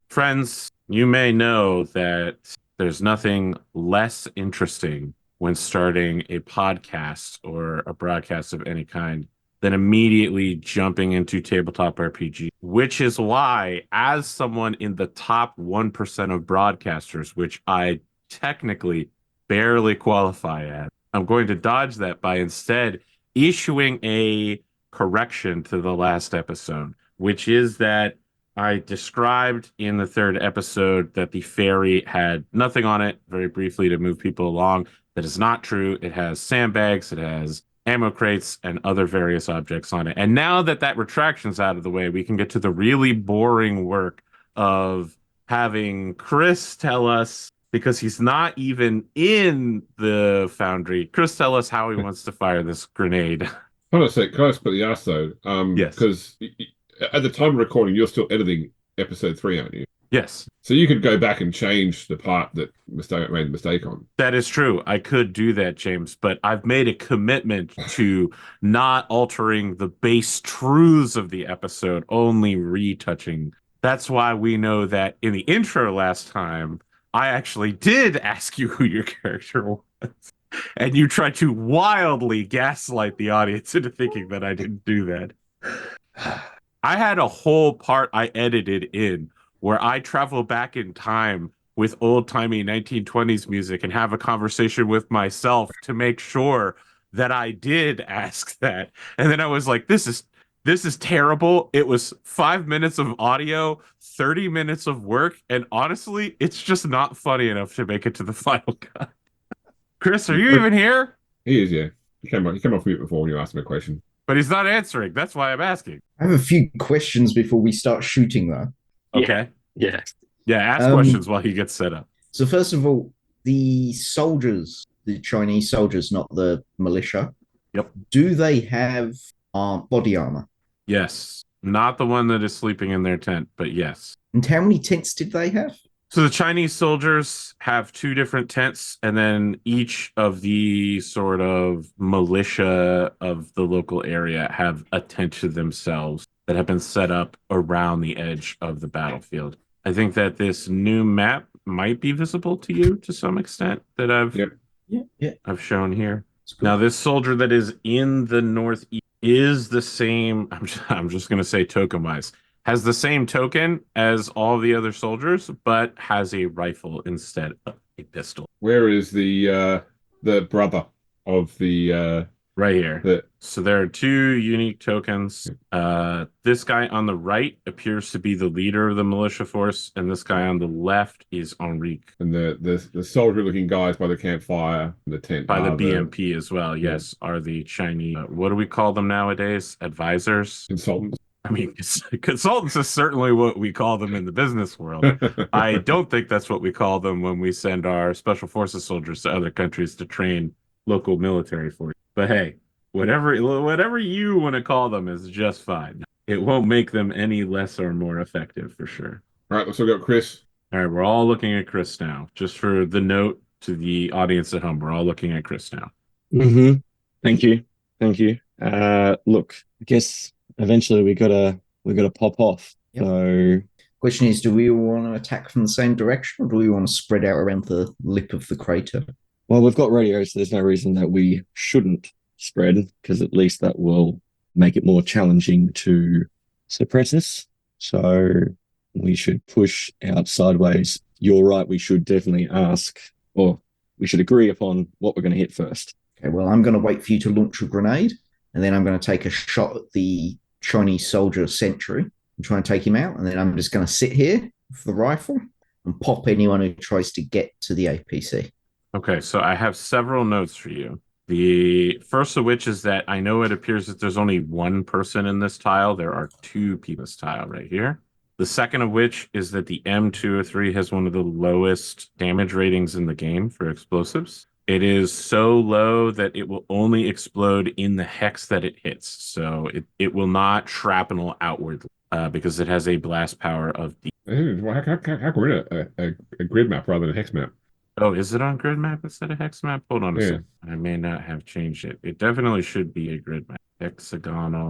Friends, you may know that there's nothing less interesting when starting a podcast or a broadcast of any kind than immediately jumping into tabletop RPG, which is why, as someone in the top 1% of broadcasters, which I technically barely qualify as, I'm going to dodge that by instead issuing a correction to the last episode, which is that I described in the third episode that the ferry had nothing on it, very briefly, to move people along. That is not true. It has sandbags, it has ammo crates, and other various objects on it. And now that that retraction's out of the way, we can get to the really boring work of having Chris tell us, because he's not even in the foundry, Chris tell us how he wants to fire this grenade. Honestly, can I just put the ask though? Yes. Because at the time of recording, you're still editing episode 3, aren't you? Yes. So you could go back and change the part that made the mistake on. That is true. I could do that, James, but I've made a commitment to not altering the base truths of the episode, only retouching. That's why we know that in the intro last time, I actually did ask you who your character was. And you tried to wildly gaslight the audience into thinking that I didn't do that. I had a whole part I edited in where I travel back in time with old-timey 1920s music and have a conversation with myself to make sure that I did ask that. And then I was like, this is terrible. It was 5 minutes of audio, 30 minutes of work, and honestly, it's just not funny enough to make it to the final cut. Chris, are you even here? He is, yeah. He came off mute before when you asked him a question. But he's not answering. That's why I'm asking. I have a few questions before we start shooting, though. Okay. Yeah. Yeah, ask Um, questions while he gets set up. So, first of all, the soldiers, the Chinese soldiers, not the militia, Yep. do they have body armor? Yes. Not the one that is sleeping in their tent, but yes. And how many tents did they have? So the Chinese soldiers have two different tents, and then each of the sort of militia of the local area have a tent to themselves that have been set up around the edge of the battlefield. I think that this new map might be visible to you to some extent that Yep. I've shown here. Now, this soldier that is in the northeast is the same. I'm just going to say token wise, has the same token as all the other soldiers, but has a rifle instead of a pistol. Where is the brother of the Right here. the So there are two unique tokens. This guy on the right appears to be the leader of the militia force, and this guy on the left is Enrique. and the soldier looking guys by the campfire in the tent By the are BMP as well, yes, are the Chinese. What do we call them nowadays? Advisors? consultants. I mean, consultants is certainly what we call them in the business world. I don't think that's what we call them when we send our special forces soldiers to other countries to train local military forces. But hey, whatever you want to call them is just fine. It won't make them any less or more effective for sure. All right, let's look at Chris. All right, we're all looking at Chris now. Just for the note to the audience at home, we're all looking at Chris now. Mm-hmm. Thank you. Look, I guess eventually we gotta pop off. Yep. So Question is, do we want to attack from the same direction, or do we want to spread out around the lip of the crater? well, we've got radio, so there's no reason that we shouldn't spread, because at least that will make it more challenging to suppress us. So we should push out sideways. You're right, we should definitely ask, or we should agree upon what we're going to hit first. Okay, well, I'm going to wait for you to launch a grenade, and then I'm going to take a shot at the Chinese soldier sentry and try and take him out. And then I'm just going to sit here with the rifle and pop anyone who tries to get to the APC. Okay, so I have several notes for you. The first of which is that I know it appears that there's only one person in this tile. There are two people in this tile right here. The second of which is that the M203 has one of the lowest damage ratings in the game for explosives. It is so low that it will only explode in the hex that it hits. So it will not shrapnel outwardly because it has a blast power of D. How come we're in a grid map rather than a hex map? Oh, is it on grid map instead of hex map? Hold on a Yeah. second. I may not have changed it. It definitely should be a grid map. hexagonal.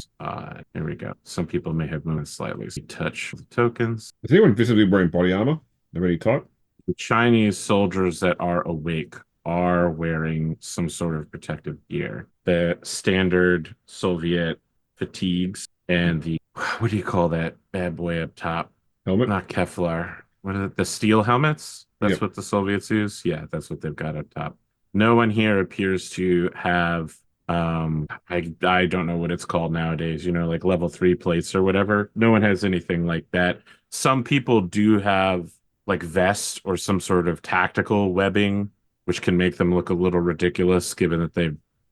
Here we go. Some people may have moved slightly. So touch the tokens. Is anyone visibly wearing body armor of any type? The Chinese soldiers that are awake are wearing some sort of protective gear. The standard Soviet fatigues and the, what do you call that bad boy up top? Helmet? Not Kevlar. What is it? The steel helmets? That's Yep. what the Soviets use? Yeah, that's what they've got up top. No one here appears to have I don't know what it's called nowadays, like level 3 plates or whatever. No one has anything like that. Some people do have like vests or some sort of tactical webbing, which can make them look a little ridiculous given that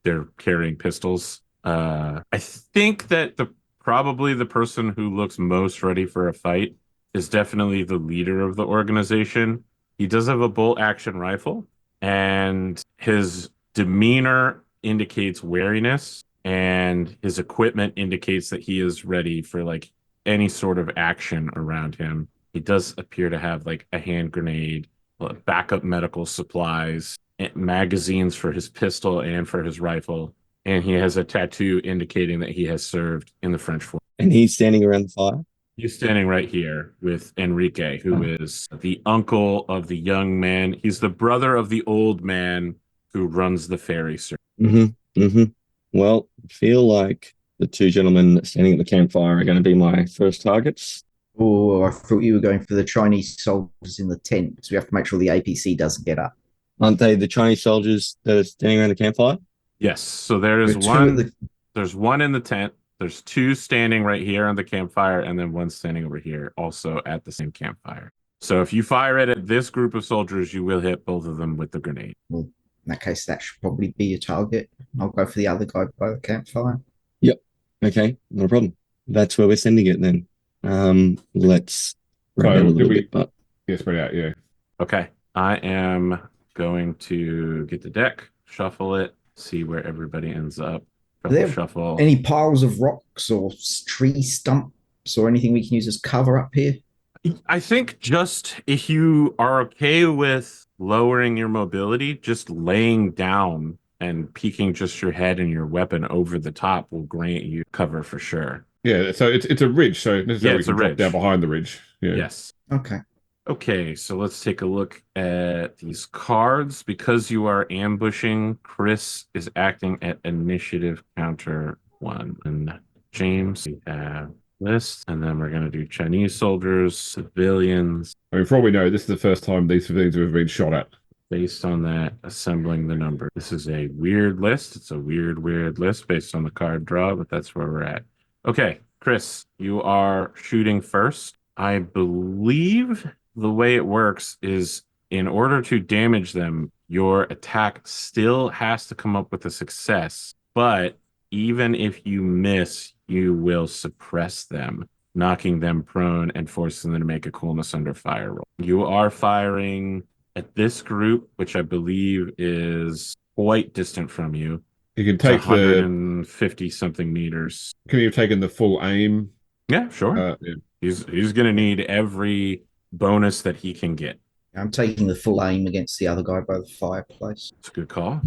they're carrying pistols. I think that probably the person who looks most ready for a fight is definitely the leader of the organization. He does have a bolt action rifle, and his demeanor indicates wariness, and his equipment indicates that he is ready for like any sort of action around him. He does appear to have like a hand grenade, backup medical supplies, magazines for his pistol and for his rifle, and he has a tattoo indicating that he has served in the French force. And he's standing around the fire. He's standing right here with Enrique, who is the uncle of the young man. He's the brother of the old man who runs the ferry service. Well, I feel like the two gentlemen standing at the campfire are going to be my first targets. Oh, I thought you were going for the Chinese soldiers in the tent because we have to make sure the APC doesn't get up. Aren't they the Chinese soldiers that are standing around the campfire? Yes. So there is one. There's one in the tent. There's two standing right here on the campfire, and then one standing over here, also at the same campfire. So if you fire it at this group of soldiers, you will hit both of them with the grenade. Well, in that case, that should probably be your target. I'll go for the other guy by the campfire. Yep. Okay, not a problem. That's where we're sending it then. Let's spread out a little bit, but yeah, spread out. Yeah. Okay. I am going to get the deck, shuffle it, see where everybody ends up. Shuffle. Any piles of rocks or tree stumps or anything we can use as cover up here? I think just if you are okay with lowering your mobility, just laying down and peeking just your head and your weapon over the top will grant you cover for sure. Yeah, so it's a ridge, so necessarily it's a drop ridge. down behind the ridge. Yeah. Yes. Okay, so let's take a look at these cards. Because you are ambushing, Chris is acting at initiative counter 1. And James, we have list, and then we're going to do Chinese soldiers, civilians. I mean, for all we know, this is the first time these civilians have been shot at. Based on that, assembling the number. This is a weird list. It's a weird list based on the card draw, but that's where we're at. Okay, Chris, you are shooting first. I believe the way it works is in order to damage them, your attack still has to come up with a success, but even if you miss, you will suppress them, knocking them prone and forcing them to make a coolness under fire roll. You are firing at this group, which I believe is quite distant from you. You can take 150 something meters. Can you have taken the full aim? Yeah, sure. Yeah. He's going to need every bonus that he can get. I'm taking the full aim against the other guy by the fireplace. It's a good call.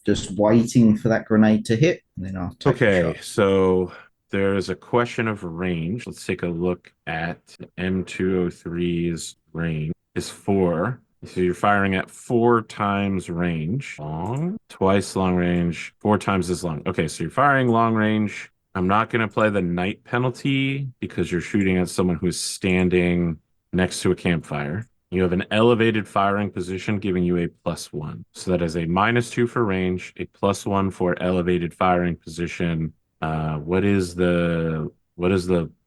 Just waiting for that grenade to hit, and then I'll take Okay, so there's a question of range. Let's take a look at M203's range. Is 4. So you're firing at 4 times range. Long, twice long range, 4 times as long. Okay, so you're firing long range. I'm not going to play the night penalty because you're shooting at someone who's standing next to a campfire. You have an elevated firing position giving you a +1. So that is a -2 for range, a +1 for elevated firing position. What is the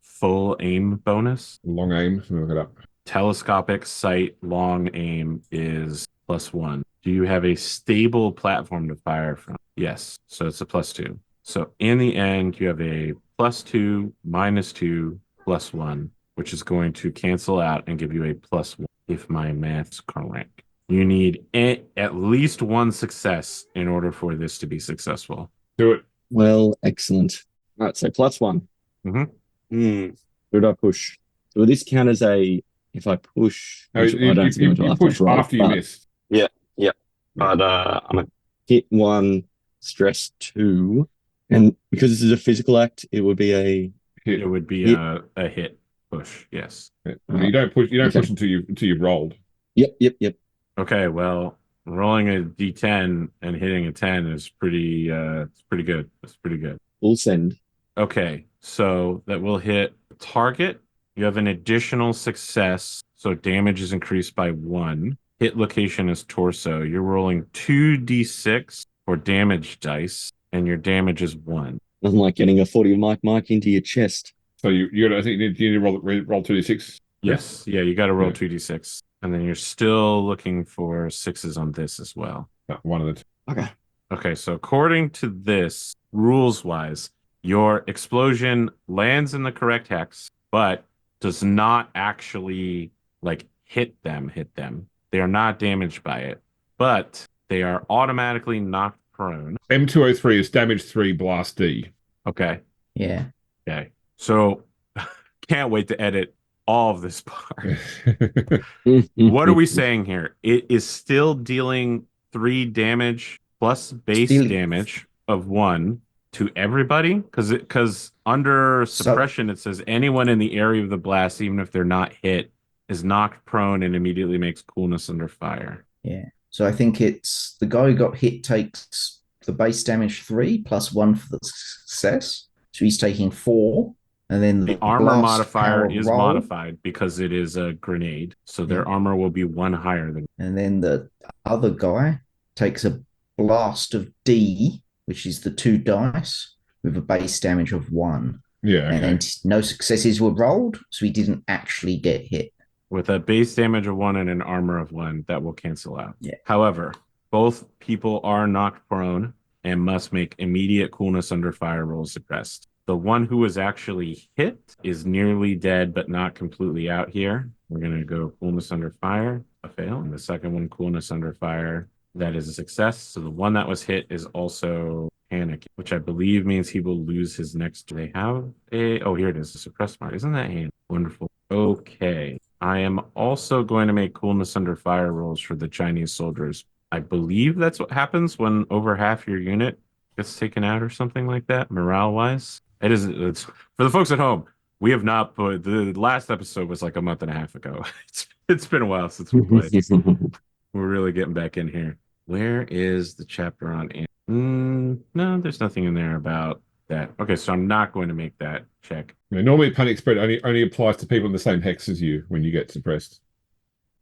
full aim bonus? Long aim. Let me look it up. Telescopic sight long aim is +1. Do you have a stable platform to fire from? Yes. So it's a +2. So in the end, you have a +2, -2, +1, which is going to cancel out and give you a +1 if my math's correct. You need at least one success in order for this to be successful. Do it. Well, excellent. All right, so +1. Who do I push? So will this count as if I push? No, you push after you miss. Yeah. But I'm a hit 1, stress 2. And because this is a physical act, it would be a Hit. It would be Hit. a hit push. Yes. You don't push. You don't Okay. push until you've rolled. Yep. Okay. Well, rolling a d10 and hitting a 10 is it's pretty good. It's pretty good. Full send. Okay. So that will hit target. You have an additional success. So damage is increased by 1. Hit location is torso. You're rolling 2d6 for damage dice, and your damage is 1. Nothing like getting a 40 mic into your chest. So you got. I think you need to roll 2d6. Yes. Yeah, you got to roll Yeah. 2d6. And then you're still looking for 6s on this as well. One of the two. Okay. Okay, so according to this, rules-wise, your explosion lands in the correct hex, but does not actually like hit them. They are not damaged by it, but they are automatically knocked prone. M203 is damage 3, blast D. Okay. Yeah. Okay. So can't wait to edit all of this part. What are we saying here? It is still dealing 3 damage plus base Still- damage of 1 to everybody? Because under suppression, it says anyone in the area of the blast, even if they're not hit, is knocked prone and immediately makes coolness under fire. Yeah. So I think it's the guy who got hit takes the base damage 3 plus 1 for the success. So he's taking 4. And then The armor blast modifier power is roll, modified because it is a grenade. So their Yeah. armor will be 1 higher than. And then the other guy takes a blast of D, which is the 2 dice, with a base damage of 1. Yeah. Okay. And no successes were rolled, so he didn't actually get hit. With a base damage of 1 and an armor of 1, that will cancel out. Yeah. However, both people are knocked prone and must make immediate coolness under fire rolls suppressed. The one who was actually hit is nearly dead, but not completely out here. We're going to go coolness under fire, a fail. And the second one, coolness under fire, that is a success. So the one that was hit is also panic, which I believe means he will lose his next. Do they have a? Oh, here it is, a suppress mark. Isn't that handy? Wonderful. Okay. I am also going to make coolness under fire rolls for the Chinese soldiers. I believe that's what happens when over half your unit gets taken out or something like that, morale-wise. It's for the folks at home. We have not put the last episode was like a month and a half ago. It's been a while since we played. We're really getting back in here. Where is the chapter on? No, there's nothing in there about that. Okay, so I'm not going to make that check. Normally, panic spread only applies to people in the same hex as you when you get suppressed.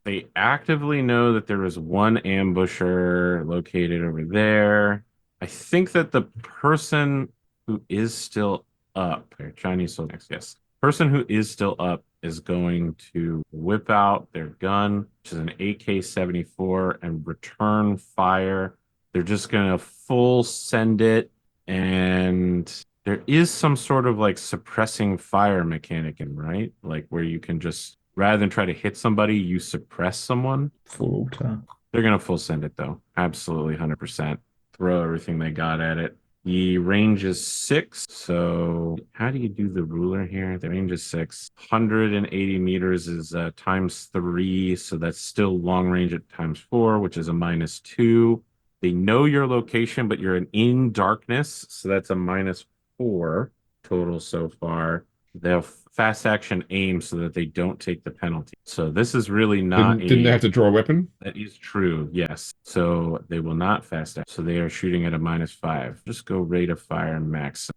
They actively know that there is one ambusher located over there. I think that the person who is still up, Chinese soldiers, yes. Person who is still up is going to whip out their gun, which is an AK-74, and return fire. They're just going to full send it, and there is some sort of like suppressing fire mechanic in, right? Like where you can just, rather than try to hit somebody, you suppress someone. Full auto. They're going to full send it though. Absolutely 100%. Throw everything they got at it. The range is 6. So how do you do the ruler here? The range is 6. 180 meters is times 3. So that's still long range at times 4, which is a -2. They know your location, but you're in darkness. So that's a -4 total so far. They'll fast action aim so that they don't take the penalty. So this is really not Didn't they have to draw a weapon? That is true, yes. So they will not fast act. So they are shooting at a -5. Just go rate of fire max.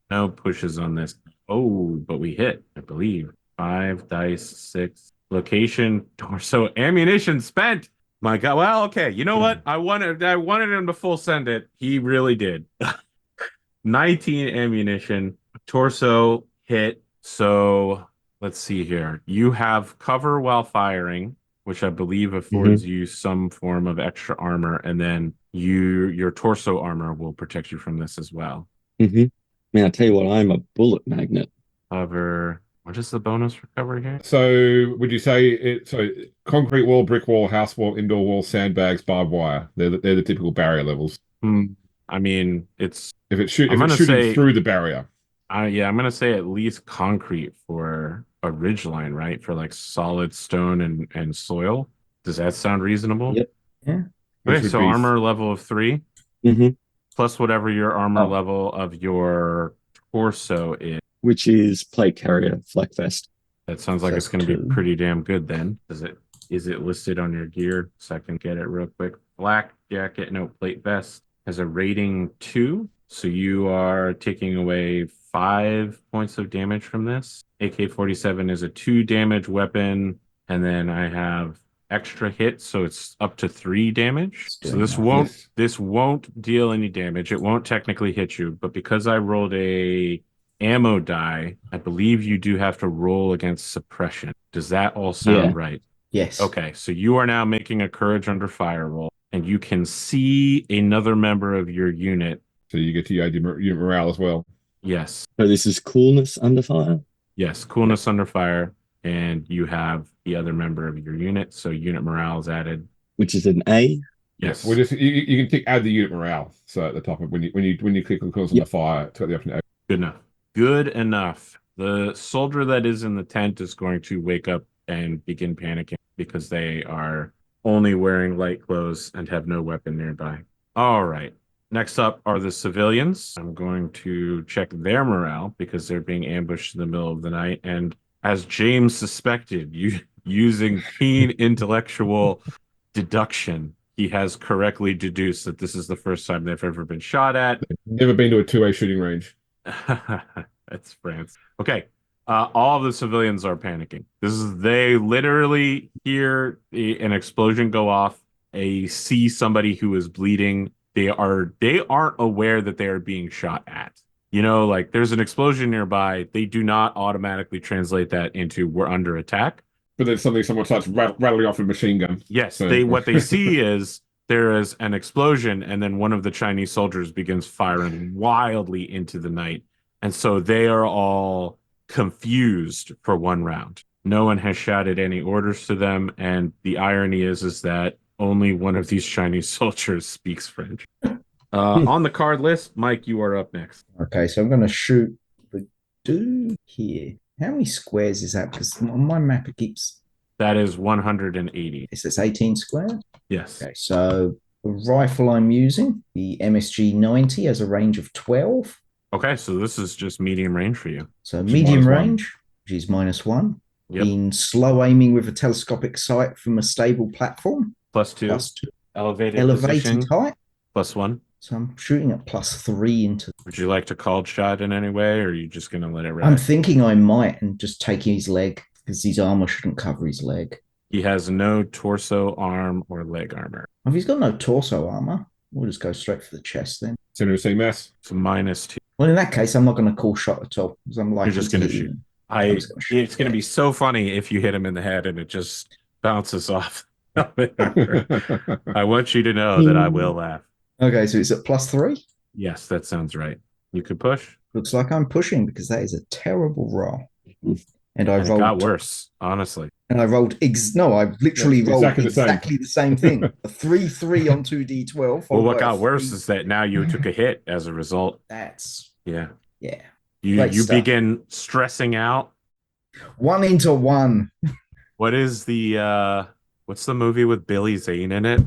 No pushes on this. Oh, but we hit, I believe. 5 dice, 6. Location, torso, ammunition spent. My God. Well, okay. You know what? I wanted him to full send it. He really did. 19 ammunition, torso hit. So let's see here. You have cover while firing, which I believe affords you some form of extra armor, and then your torso armor will protect you from this as well. Man, I tell you what, I'm a bullet magnet. Cover. What is the bonus for cover here? So would you say concrete wall, brick wall, house wall, indoor wall, sandbags, barbed wire? They're the typical barrier levels. I mean, it's if it's shooting through the barrier. Yeah, I'm gonna say at least concrete for a ridge line, right? For like solid stone and soil. Does that sound reasonable? Yep. Yeah. Okay, so armor level of 3. plus whatever your armor Oh. level of your torso is. which is plate carrier flak vest. That sounds like So it's going to be two. pretty damn good then. Is it listed on your gear? So I can get it real quick. Black jacket, no, plate vest has a rating 2. So you are taking away 5 points of damage from this. AK-47 is a 2 damage weapon, and then I have extra hit, so it's up to 3 damage. So this won't deal any damage. It won't technically hit you, but because I rolled a ammo die, I believe you do have to roll against suppression. Does that all sound right? Yes. Okay, so you are now making a courage under fire roll, and you can see another member of your unit. So you get to your unit morale as well. Yes. So this is coolness under fire? Yes, coolness under fire, and you have the other member of your unit, so unit morale is added. Which is an A? Yes. Well, you can add the unit morale. So at the top of when you click on coolness under fire, it's got the option to add. Good enough. Good enough. The soldier that is in the tent is going to wake up and begin panicking because they are only wearing light clothes and have no weapon nearby. All right. Next up are the civilians. I'm going to check their morale because they're being ambushed in the middle of the night. And as James suspected, using keen intellectual deduction, he has correctly deduced that this is the first time they've ever been shot at. Never been to a 2A shooting range. That's France. Okay. All of the civilians are panicking. They literally hear an explosion go off. They see somebody who is bleeding. They aren't aware that they are being shot at. You know, like there's an explosion nearby. They do not automatically translate that into we're under attack. But then someone starts rattling off a machine gun. Yes, So. what they see is there is an explosion, and then one of the Chinese soldiers begins firing wildly into the night. And so they are all confused for one round. No one has shouted any orders to them, and the irony is that only one of these Chinese soldiers speaks French. On the card list, Mike, you are up next. Okay, so I'm going to shoot the dude here. How many squares is that? Because on my map it keeps... That is 180. It says 18 squares? Yes. Okay, so the rifle I'm using, the MSG 90, has a range of 12. Okay, so this is just medium range for you. So Which is medium -1. range, which is -1. Yep. In slow aiming with a telescopic sight from a stable platform, +2. +2. Elevated Elevated height, +1. so I'm shooting at +3 into... Would you like to call shot in any way, or are you just going to let it ride? I'm thinking I might and just take his leg, because his armor shouldn't cover his leg. He has no torso, arm, or leg armor. If he's got no torso armor, we'll just go straight for the chest then. Center of CMS. It's -2. Well, in that case, I'm not going to call shot at all, because I'm likely You're just going to hit shoot. him. It's going to be so funny if you hit him in the head and it just bounces off. I want you to know that I will laugh. Okay, so it's at +3. Yes, that sounds right. You could push. Looks like I'm pushing because that is a terrible roll. And I And it rolled... got worse, honestly. And I rolled... No, I literally rolled exactly the same thing. A 3-3 on 2d12. Well, what got worse is that now you took a hit as a result. That's... Yeah. Yeah. You begin stressing out. 1 into 1. What is what's the movie with Billy Zane in it?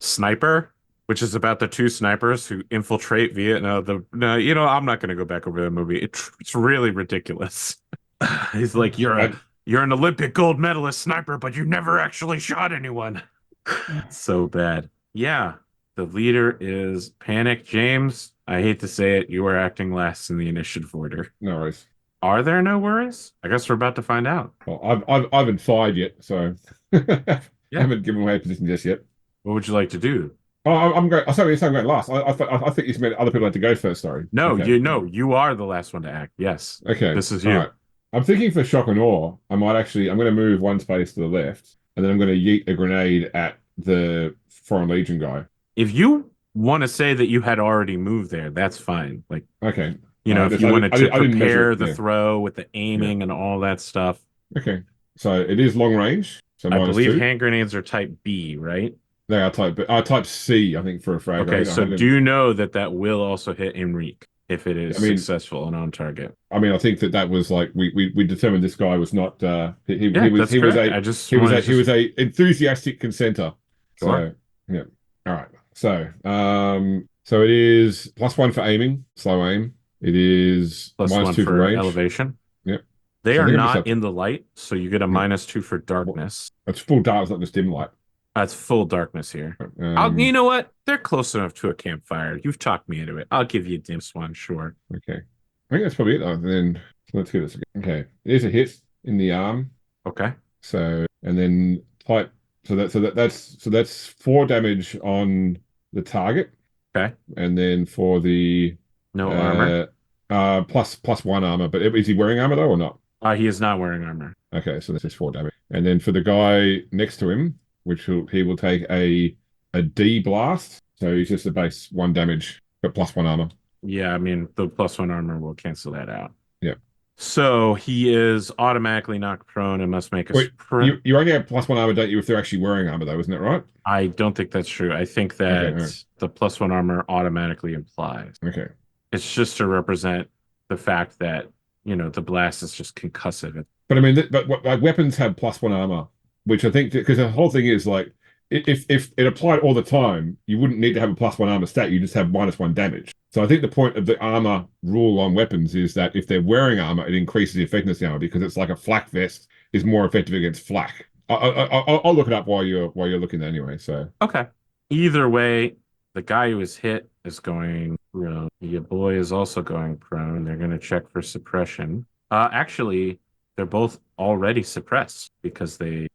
Sniper, which is about the 2 snipers who infiltrate Vietnam. I'm not going to go back over the movie. It's really ridiculous. He's like, you're an Olympic gold medalist sniper, but you never actually shot anyone. So bad. Yeah. The leader is Panic. James, I hate to say it, you are acting last in the initiative order. No worries. Are there no worries? I guess we're about to find out. Well, I haven't fired yet, so I haven't given away a position just yet. What would you like to do? Oh, I'm going. Sorry, I'm going last. I think you meant other people had to go first. Sorry. No, okay. you are the last one to act. Yes. Okay. This is you. All right. I'm thinking for shock and awe, I'm going to move 1 space to the left, and then I'm going to yeet a grenade at the Foreign Legion guy. If you want to say that you had already moved there, that's fine. Like, okay. If you wanted to prepare the yeah. throw with the aiming and all that stuff. Okay. So it is long range. So I believe -2. hand grenades are type B, right? They are type C, I think, for a frag. Okay, so do you know that will also hit Enrique if it is successful and on target? I mean, I think that was like we determined this guy was not he was a enthusiastic consenter. Sure. So yeah. All right. So So it is +1 for aiming, slow aim. It is +1 -2 for for range. elevation. Yep. They So I are think I'm just not up to- in the light, so you get a Yeah. -2 for darkness. It's full dark, it's not just dim light. That's full darkness here. You Um, know what? They're close enough to a campfire. You've talked me into it. I'll give you a dim one, sure. okay. I think that's probably it though. Then let's do this again. Okay. There's a hit in the arm. Okay. So and then type that's 4 damage on the target. Okay. And then for the No armor. +1 armor. But is he wearing armor though or not? He is not wearing armor. Okay, so this is 4 damage. And then for the guy next to him, he will take a D blast. So he's just a base 1 damage, but +1 armor. Yeah, I mean the +1 armor will cancel that out. Yeah. So he is automatically knocked prone and must make a Wait, sprint. you only have +1 armor, don't you, if they're actually wearing armor though, isn't that right? I don't think that's true. I think that Okay, right. the +1 armor automatically implies. Okay. It's just to represent the fact that, the blast is just concussive. But I mean, like weapons have +1 armor, which I think because the whole thing is like if it applied all the time, you wouldn't need to have a +1 armor stat. You just have -1 damage. So I think the point of the armor rule on weapons is that if they're wearing armor, it increases the effectiveness of the armor because it's like a flak vest is more effective against flak. I'll look it up while you're looking anyway. So Okay. Either way, the guy who was hit is going prone. Your boy is also going prone. They're going to check for suppression. Actually, they're both already suppressed because they're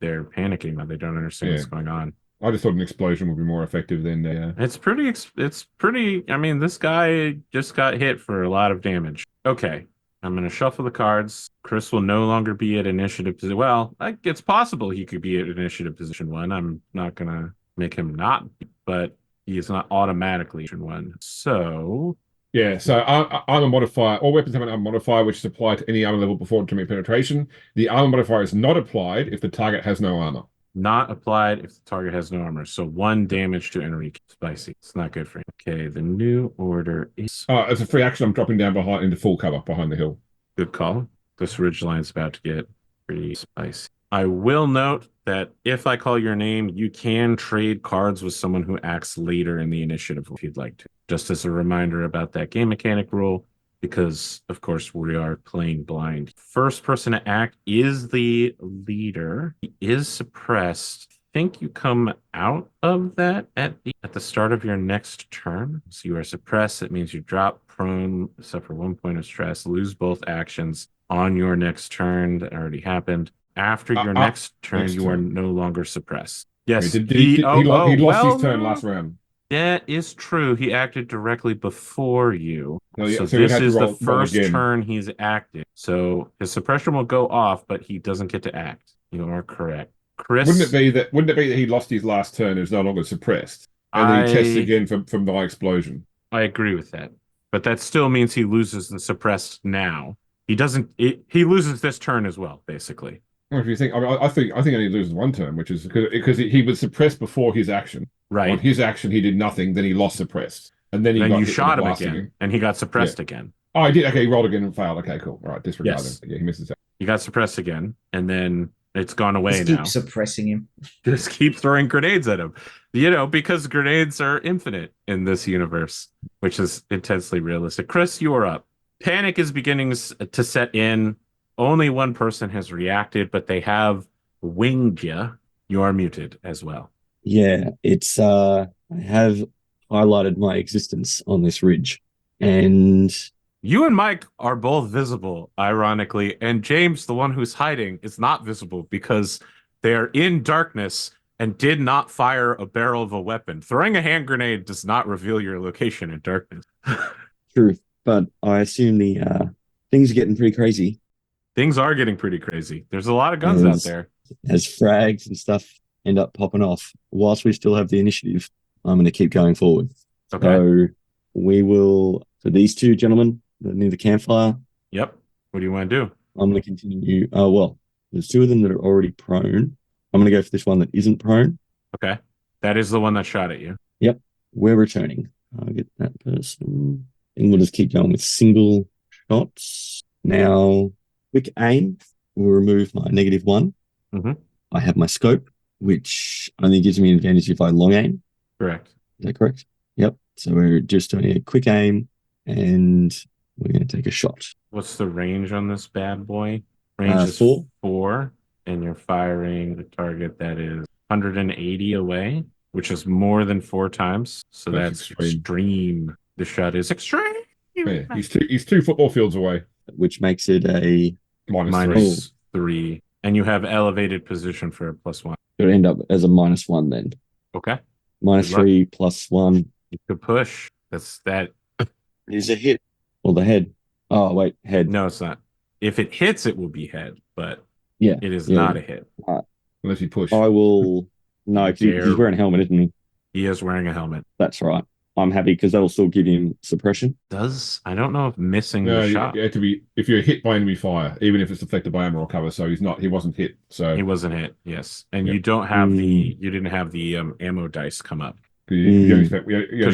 panicking now. They don't understand what's going on. I just thought an explosion would be more effective than It's pretty. I mean, this guy just got hit for a lot of damage. Okay. I'm going to shuffle the cards. Chris will no longer be at initiative position. Well, it's possible he could be at initiative position 1. I'm not going to make him not, but he is not automatically in 1. So yeah. So armor modifier. All weapons have an armor modifier, which is applied to any armor level before determining penetration. The armor modifier is not applied if the target has no armor. not applied if the target has no armor. So 1 damage to Enrique. Spicy. It's not good for him. Okay, the new order is... As a free action, I'm dropping down into full cover behind the hill. Good call. This ridge line's about to get pretty spicy. I will note that if I call your name, you can trade cards with someone who acts later in the initiative if you'd like to. Just as a reminder about that game mechanic rule, because, of course, we are playing blind. First person to act is the leader. He is suppressed. I think you come out of that at the start of your next turn. So you are suppressed. It means you drop prone, suffer 1 point of stress, lose both actions on your next turn. That already happened. After your next turn, you are no longer suppressed. Yes. He lost his turn last round. That is true. He acted directly before you. No, yeah, so so this he'd have is to the roll first again. turn he's acted. So his suppression will go off, but he doesn't get to act. You are correct. Chris, Wouldn't it be that he lost his last turn and is no longer suppressed? And then he tests again from the explosion. I agree with that. But that still means he loses the suppressed now. He doesn't he loses this turn as well, basically. Well, if you think, I think only loses 1 turn, which is because he was suppressed before his action. Right. On his action, he did nothing. Then he lost suppressed, and then you shot him again, and he got suppressed again. Oh, I did. Okay, he rolled again and failed. Okay, cool. All right, disregard him. Yeah, he misses that. He got suppressed again, and then it's gone away Just now. keep suppressing him. Just keep throwing grenades at him. Because grenades are infinite in this universe, which is intensely realistic. Chris, you are up. Panic is beginning to set in. Only one person has reacted, but they have winged you. You are muted as well. Yeah, it's I have highlighted my existence on this ridge, and you and Mike are both visible, ironically, and James, the one who's hiding, is not visible because they are in darkness and did not fire a barrel of a weapon. Throwing a hand grenade does not reveal your location in darkness. True, but I assume the things are getting pretty crazy. Things are getting pretty crazy. There's a lot of guns out there. As frags and stuff end up popping off, whilst we still have the initiative, I'm going to keep going forward. Okay. So we will, for these 2 gentlemen near the campfire. Yep. What do you want to do? I'm going to continue. Well, there's 2 of them that are already prone. I'm going to go for this one that isn't prone. Okay. That is the one that shot at you. Yep. We're returning. I'll get that person. And we'll just keep going with single shots. Now, quick aim will remove my -1. Mm-hmm. I have my scope, which only gives me an advantage if I long aim. Correct. Is that correct? Yep. So we're just doing a quick aim and we're going to take a shot. What's the range on this bad boy? Range is 4. 4, and you're firing the target that is 180 away, which is more than 4 times. So that's extreme. The shot is extreme. Yeah, he's 2 football fields away. Which makes it a minus 3. And you have elevated position for a +1. It'll end up as a -1 then. Okay. -3 +1. You could push. That's that. Is a hit. Or the head. Oh, wait, head. No, it's not. If it hits, it will be head, but yeah, it is not a hit. Unless you push. I will. No, because he's wearing a helmet, isn't he? He is wearing a helmet. That's right. I'm happy because that'll still give him suppression. I don't know if missing the shot. You have to be, if you're hit by enemy fire, even if it's deflected by armor or cover. So he wasn't hit. So he wasn't hit. Yes, and you don't have you didn't have the ammo dice come up because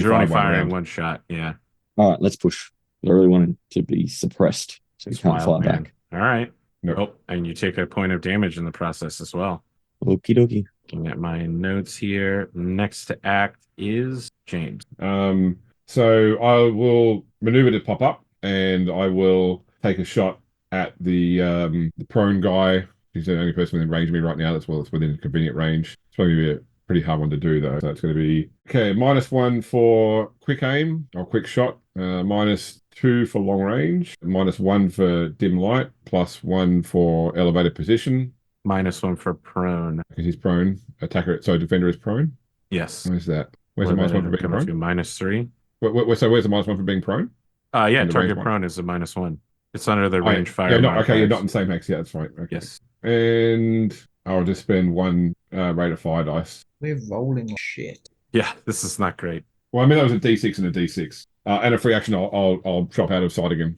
you're only firing one shot. Yeah. All right, let's push. I really wanted to be suppressed, so he can't fly back. All right. Nope. Oh, and you take a point of damage in the process as well. Okie dokie. Looking at my notes here. Next to act is James. So I will maneuver to pop up, and I will take a shot at the prone guy. He's the only person within range of me right now. That's within convenient range. It's probably gonna be a pretty hard one to do though. So it's going to be okay. -1 for quick aim or quick shot. -2 for long range. -1 for dim light. +1 for elevated position. -1 for prone. Because he's prone. Attacker. So defender is prone. Yes. Where's that? Where's the -1 for being prone? -3. So where's the -1 for being prone? Yeah, target prone is a -1. It's under the range fire. Yeah, okay, you're not in the same hex. Yeah, that's right. Okay. Yes. And I'll just spend 1 rate of fire dice. We're rolling shit. Yeah, this is not great. Well, I mean that was a D6 and a D6, and a free action. I'll chop out of sight again.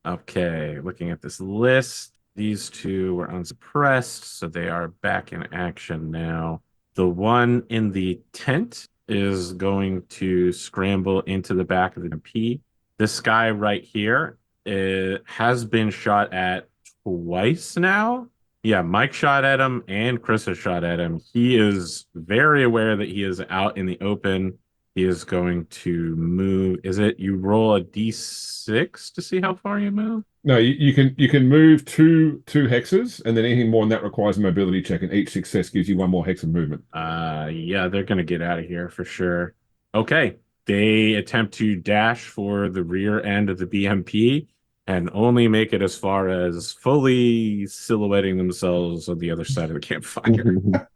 Okay, looking at this list, these 2 were unsuppressed, so they are back in action now. The one in the tent is going to scramble into the back of the MP. This guy right here has been shot at twice now. Yeah, Mike shot at him and Chris has shot at him. He is very aware that he is out in the open. He is going to move. Is it you roll a d6 to see how far you move? No, you can move two hexes, and then anything more than that requires a mobility check, and each success gives you 1 more hex of movement. Yeah, they're gonna get out of here for sure. Okay, they attempt to dash for the rear end of the BMP and only make it as far as fully silhouetting themselves on the other side of the campfire.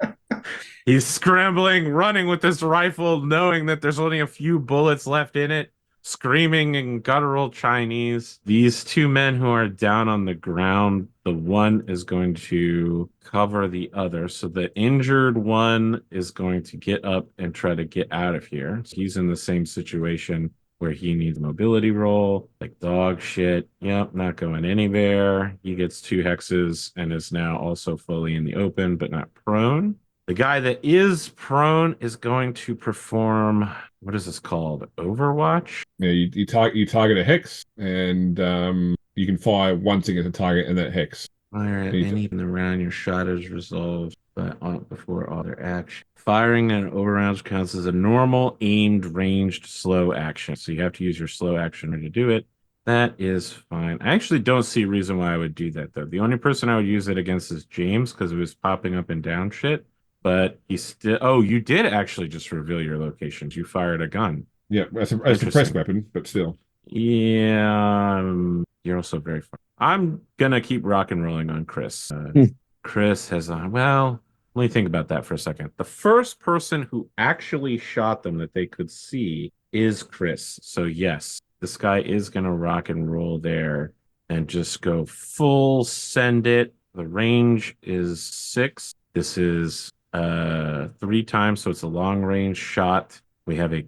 He's scrambling, running with this rifle, knowing that there's only a few bullets left in it, screaming in guttural Chinese. These 2 men who are down on the ground, the one is going to cover the other. So the injured one is going to get up and try to get out of here. So he's in the same situation where he needs mobility roll, like dog shit. Yep, not going anywhere. He gets 2 hexes and is now also fully in the open, but not prone. The guy that is prone is going to perform, what is this called? Overwatch? Yeah, you target a hex, and you can fire once against a target in that hex. Fire at any in the round your shot is resolved before all their action. Firing an overround counts as a normal, aimed, ranged, slow action. So you have to use your slow action to do it. That is fine. I actually don't see a reason why I would do that, though. The only person I would use it against is James, because it was popping up and down shit. But he still... Oh, you did actually just reveal your locations. You fired a gun. Yeah, as a suppressed weapon, but still. Yeah, you're also very far. I'm going to keep rock and rolling on Chris. Chris has... well, let me think about that for a second. The first person who actually shot them that they could see is Chris. So yes, this guy is going to rock and roll there and just go full send it. The range is 6. This is 3 times, so it's a long range shot. We have a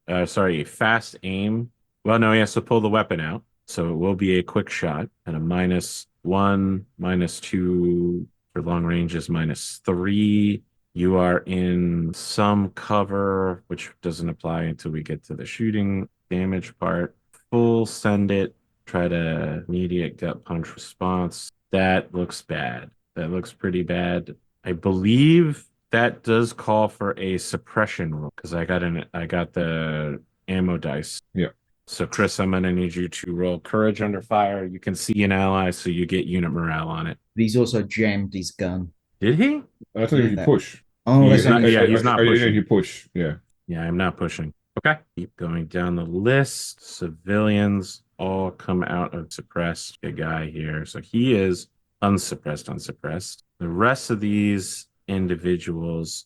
a fast aim. Well, no, he has to pull the weapon out, so it will be a quick shot, and a -1, -2 for long range is -3. You are in some cover, which doesn't apply until we get to the shooting damage part. Full send it. Try to immediate gut punch response. That looks bad. That looks pretty bad. I believe That does call for a suppression roll because I got the ammo dice. Yeah. So Chris, I'm gonna need you to roll courage under fire. You can see an ally, so you get unit morale on it. But he's also jammed his gun. Did he? That's only if you That- push. Oh, He's that's not- only yeah, he's not pushing. If you push, yeah. Yeah, I'm not pushing. Okay. Keep going down the list. Civilians all come out of suppressed. A guy here. So he is unsuppressed. The rest of these individuals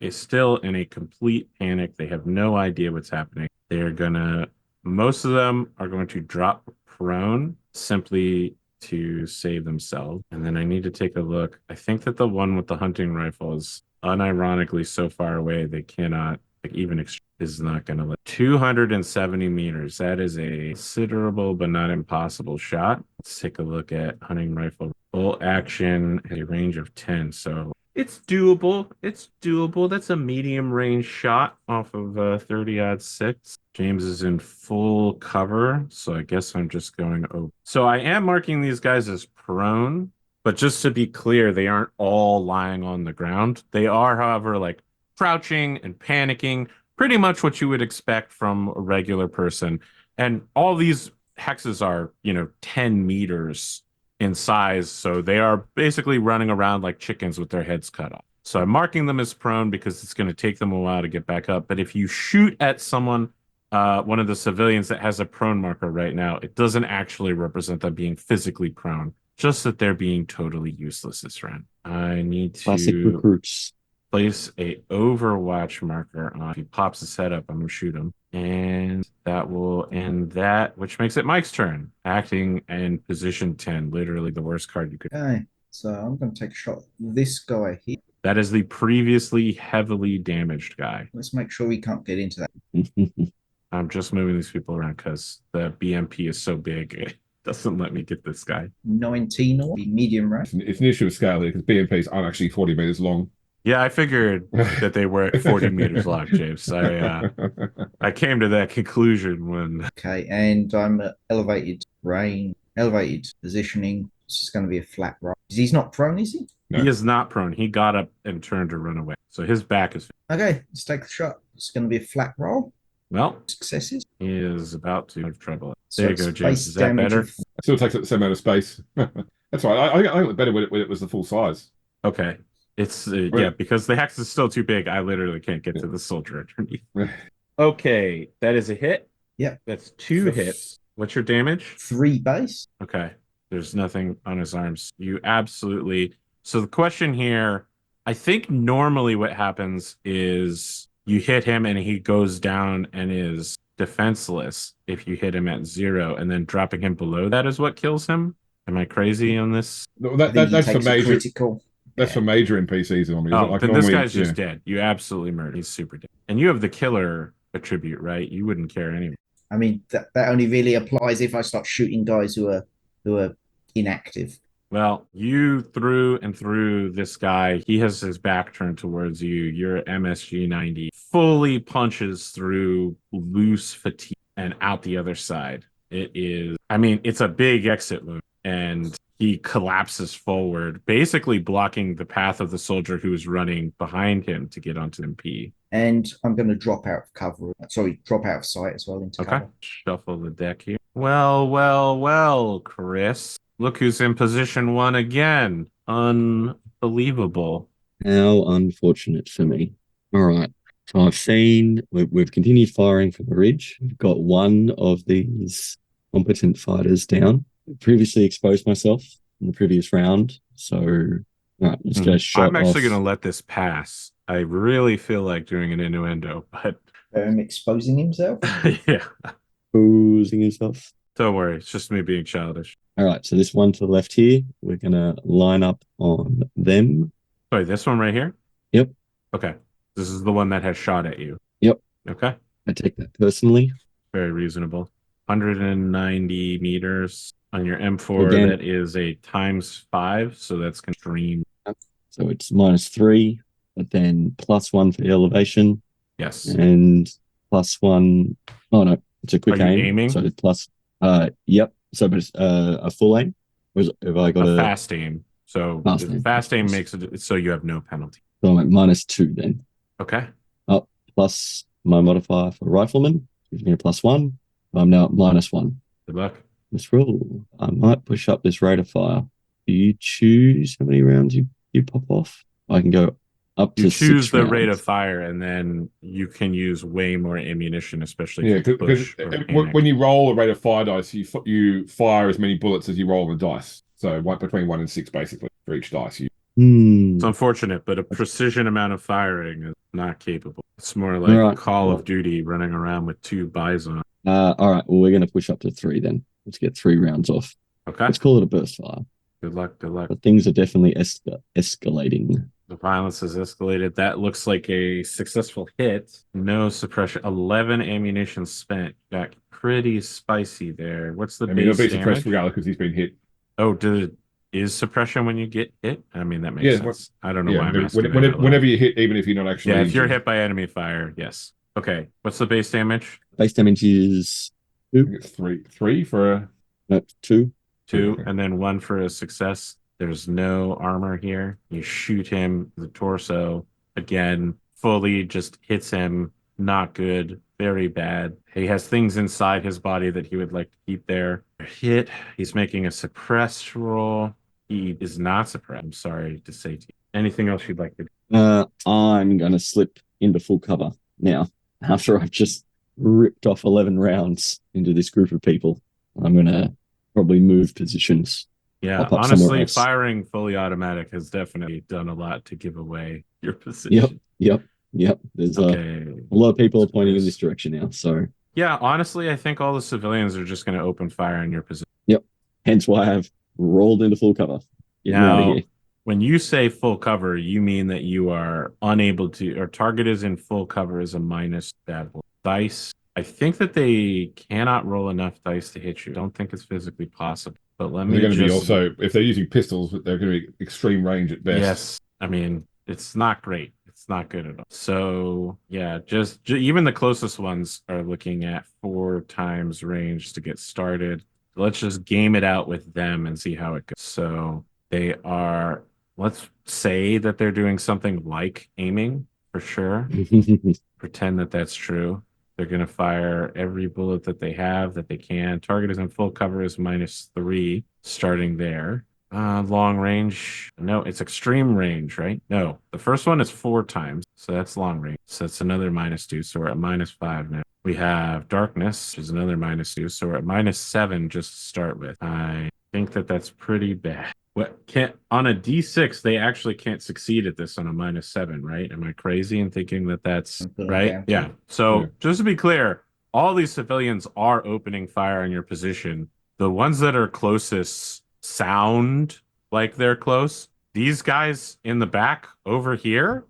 is still in a complete panic. They have no idea what's happening. Most of them are going to drop prone simply to save themselves. And then I need to take a look. I think that the one with the hunting rifle is unironically so far away they cannot even is not going to let 270 meters. That is a considerable but not impossible shot. Let's take a look at hunting rifle. Full action at a range of 10. So it's doable. That's a medium range shot off of 30 6. James is in full cover, so I guess I'm just going over. So I am marking these guys as prone, but just to be clear, they aren't all lying on the ground. They are, however, like crouching and panicking, pretty much what you would expect from a regular person. And all these hexes are, 10 meters in size, so they are basically running around like chickens with their heads cut off. So I'm marking them as prone because it's going to take them a while to get back up. But if you shoot at someone, one of the civilians that has a prone marker right now, it doesn't actually represent them being physically prone, just that they're being totally useless this round. I need Classic to recruits. place a Overwatch marker on. If he pops his head up, I'm gonna shoot him. And that will end that, which makes it Mike's turn. Acting in position 10, literally the worst card you could. Okay, so I'm going to take a shot at this guy here. That is the previously heavily damaged guy. Let's make sure we can't get into that. I'm just moving these people around because the BMP is so big, it doesn't let me get this guy. 19 or medium range. It's an issue of scale here because BMPs aren't actually 40 meters long. Yeah, I figured that they were at 40 meters long, James. I came to that conclusion when. Okay, and I'm at elevated positioning. It's just going to be a flat roll. He's not prone, is he? No. He is not prone. He got up and turned to run away. So his back is. Okay, let's take the shot. It's going to be a flat roll. Well, Successes. he is about to have trouble. So There you it's go, James. base Is that damage better? of- It still takes up the same amount of space. That's right. I think it better when it was the full size. Okay. It's yeah, because the hex is still too big. I literally can't get to the soldier underneath. Okay, that is a hit. Yep. That's 2 hits. What's your damage? 3 base. Okay. There's nothing on his arms. You absolutely. So the question here, I think normally what happens is you hit him and he goes down and is defenseless if you hit him at 0, and then dropping him below that is what kills him. Am I crazy on this? No, I think he that's for takes a major. critical. That's for major NPCs normally. It's Oh, not like then this normally- guy's just dead. You absolutely murdered. He's super dead. And you have the killer attribute, right? You wouldn't care anyway. I mean, that only really applies if I start shooting guys who are inactive. Well, you threw this guy. He has his back turned towards you. Your MSG 90 fully punches through loose fatigue and out the other side. It's a big exit wound, and he collapses forward, basically blocking the path of the soldier who is running behind him to get onto MP. And I'm going to drop out of cover. Sorry, drop out of sight as well into Okay. cover. Shuffle the deck here. Well, Chris. Look who's in position 1 again. Unbelievable. How unfortunate for me. All right. So we've continued firing from the ridge. We've got one of these competent fighters down. Previously exposed myself in the previous round. So, all right, let's get a shot. I'm actually going to let this pass. I really feel like doing an innuendo, but Exposing himself. yeah. Exposing himself. Don't worry. It's just me being childish. All right. So this one to the left here, we're going to line up on them. Sorry, this one right here? Yep. Okay. This is the one that has shot at you. Yep. Okay. I take that personally. Very reasonable. 190 meters on your M4. Again. That is a ×5, so that's extreme. So it's -3, but then +1 for the elevation Yes. and +1. Oh no, it's a quick Are you aim. aiming? So it's plus. Yep. So but it's a full aim. Have I got A fast aim. So Fast aim. fast aim makes it so you have no penalty. So I'm at -2 then. Okay. Up plus my modifier for rifleman gives me a +1. I'm now at -1. Good luck. Let's roll. I might push up this rate of fire. Do you choose how many rounds you pop off? I can go up to You choose 6 the rounds. rate of fire, and then you can use way more ammunition, especially Yeah, if you because push or panic. when you roll a rate of fire dice, you fire as many bullets as you roll on the dice. So between 1 and 6, basically, for each dice. It's unfortunate, but a precision amount of firing is not capable. It's more like Right. Call of Duty running around with 2 bison. All right. Well, we're going to push up to 3 then. Let's get 3 rounds off. Okay. Let's call it a burst fire. Good luck. Good luck. But things are definitely escalating. The violence has escalated. That looks like a successful hit. No suppression. 11 ammunition spent. Got pretty spicy there. What's the I mean, it'll base be suppressed damage? regardless because he's been hit. Oh, is suppression when you get hit? I mean, that makes sense. I don't know why I'm asking that out loud. Whenever you hit, even if you're not actually. Yeah, if you're hit by enemy fire, yes. Okay. What's the base damage? Base damage is I think it's three for a. no, 2. 2, Okay. and then 1 for a success. There's no armor here. You shoot him, the torso, again, fully just hits him. Not good. Very bad. He has things inside his body that he would like to keep there. Hit. He's making a suppressed roll. He is not suppressed. I'm sorry to say to you. Anything else you'd like to do? I'm going to slip into full cover now. After I've just ripped off 11 rounds into this group of people, I'm going to probably move positions. Yeah, Pop up somewhere honestly, else. firing fully automatic has definitely done a lot to give away your position. Yep. There's Okay. a lot of people are pointing in this direction now. So Yeah, honestly, I think all the civilians are just going to open fire in your position. hence why I've rolled into full cover. Get me out of Now, here. when you say full cover, you mean that you are unable to, or target is in full cover is a minus bad roll. Dice. I think that they cannot roll enough dice to hit you. I don't think it's physically possible. But let me They're going to be just. also, if they're using pistols, they're going to be extreme range at best. Yes, I mean it's not great. It's not good at all. So yeah, just even the closest ones are looking at 4 times range to get started. Let's just game it out with them and see how it goes. So they are. Let's say that they're doing something like aiming for sure. Pretend that that's true. They're going to fire every bullet that they have that they can. Target is in full cover is -3, starting there. Long range. No, it's extreme range, right? No, the first one is 4 times. So that's long range. So that's another -2. So we're at -5 now. We have darkness, which is another -2. So we're at -7 just to start with. I think that that's pretty bad. What can't on a D6, they actually can't succeed at this on a -7, right? Am I crazy in thinking that that's right? Yeah. So Yeah. just to be clear, all these civilians are opening fire on your position. The ones that are closest sound like they're close. These guys in the back over here,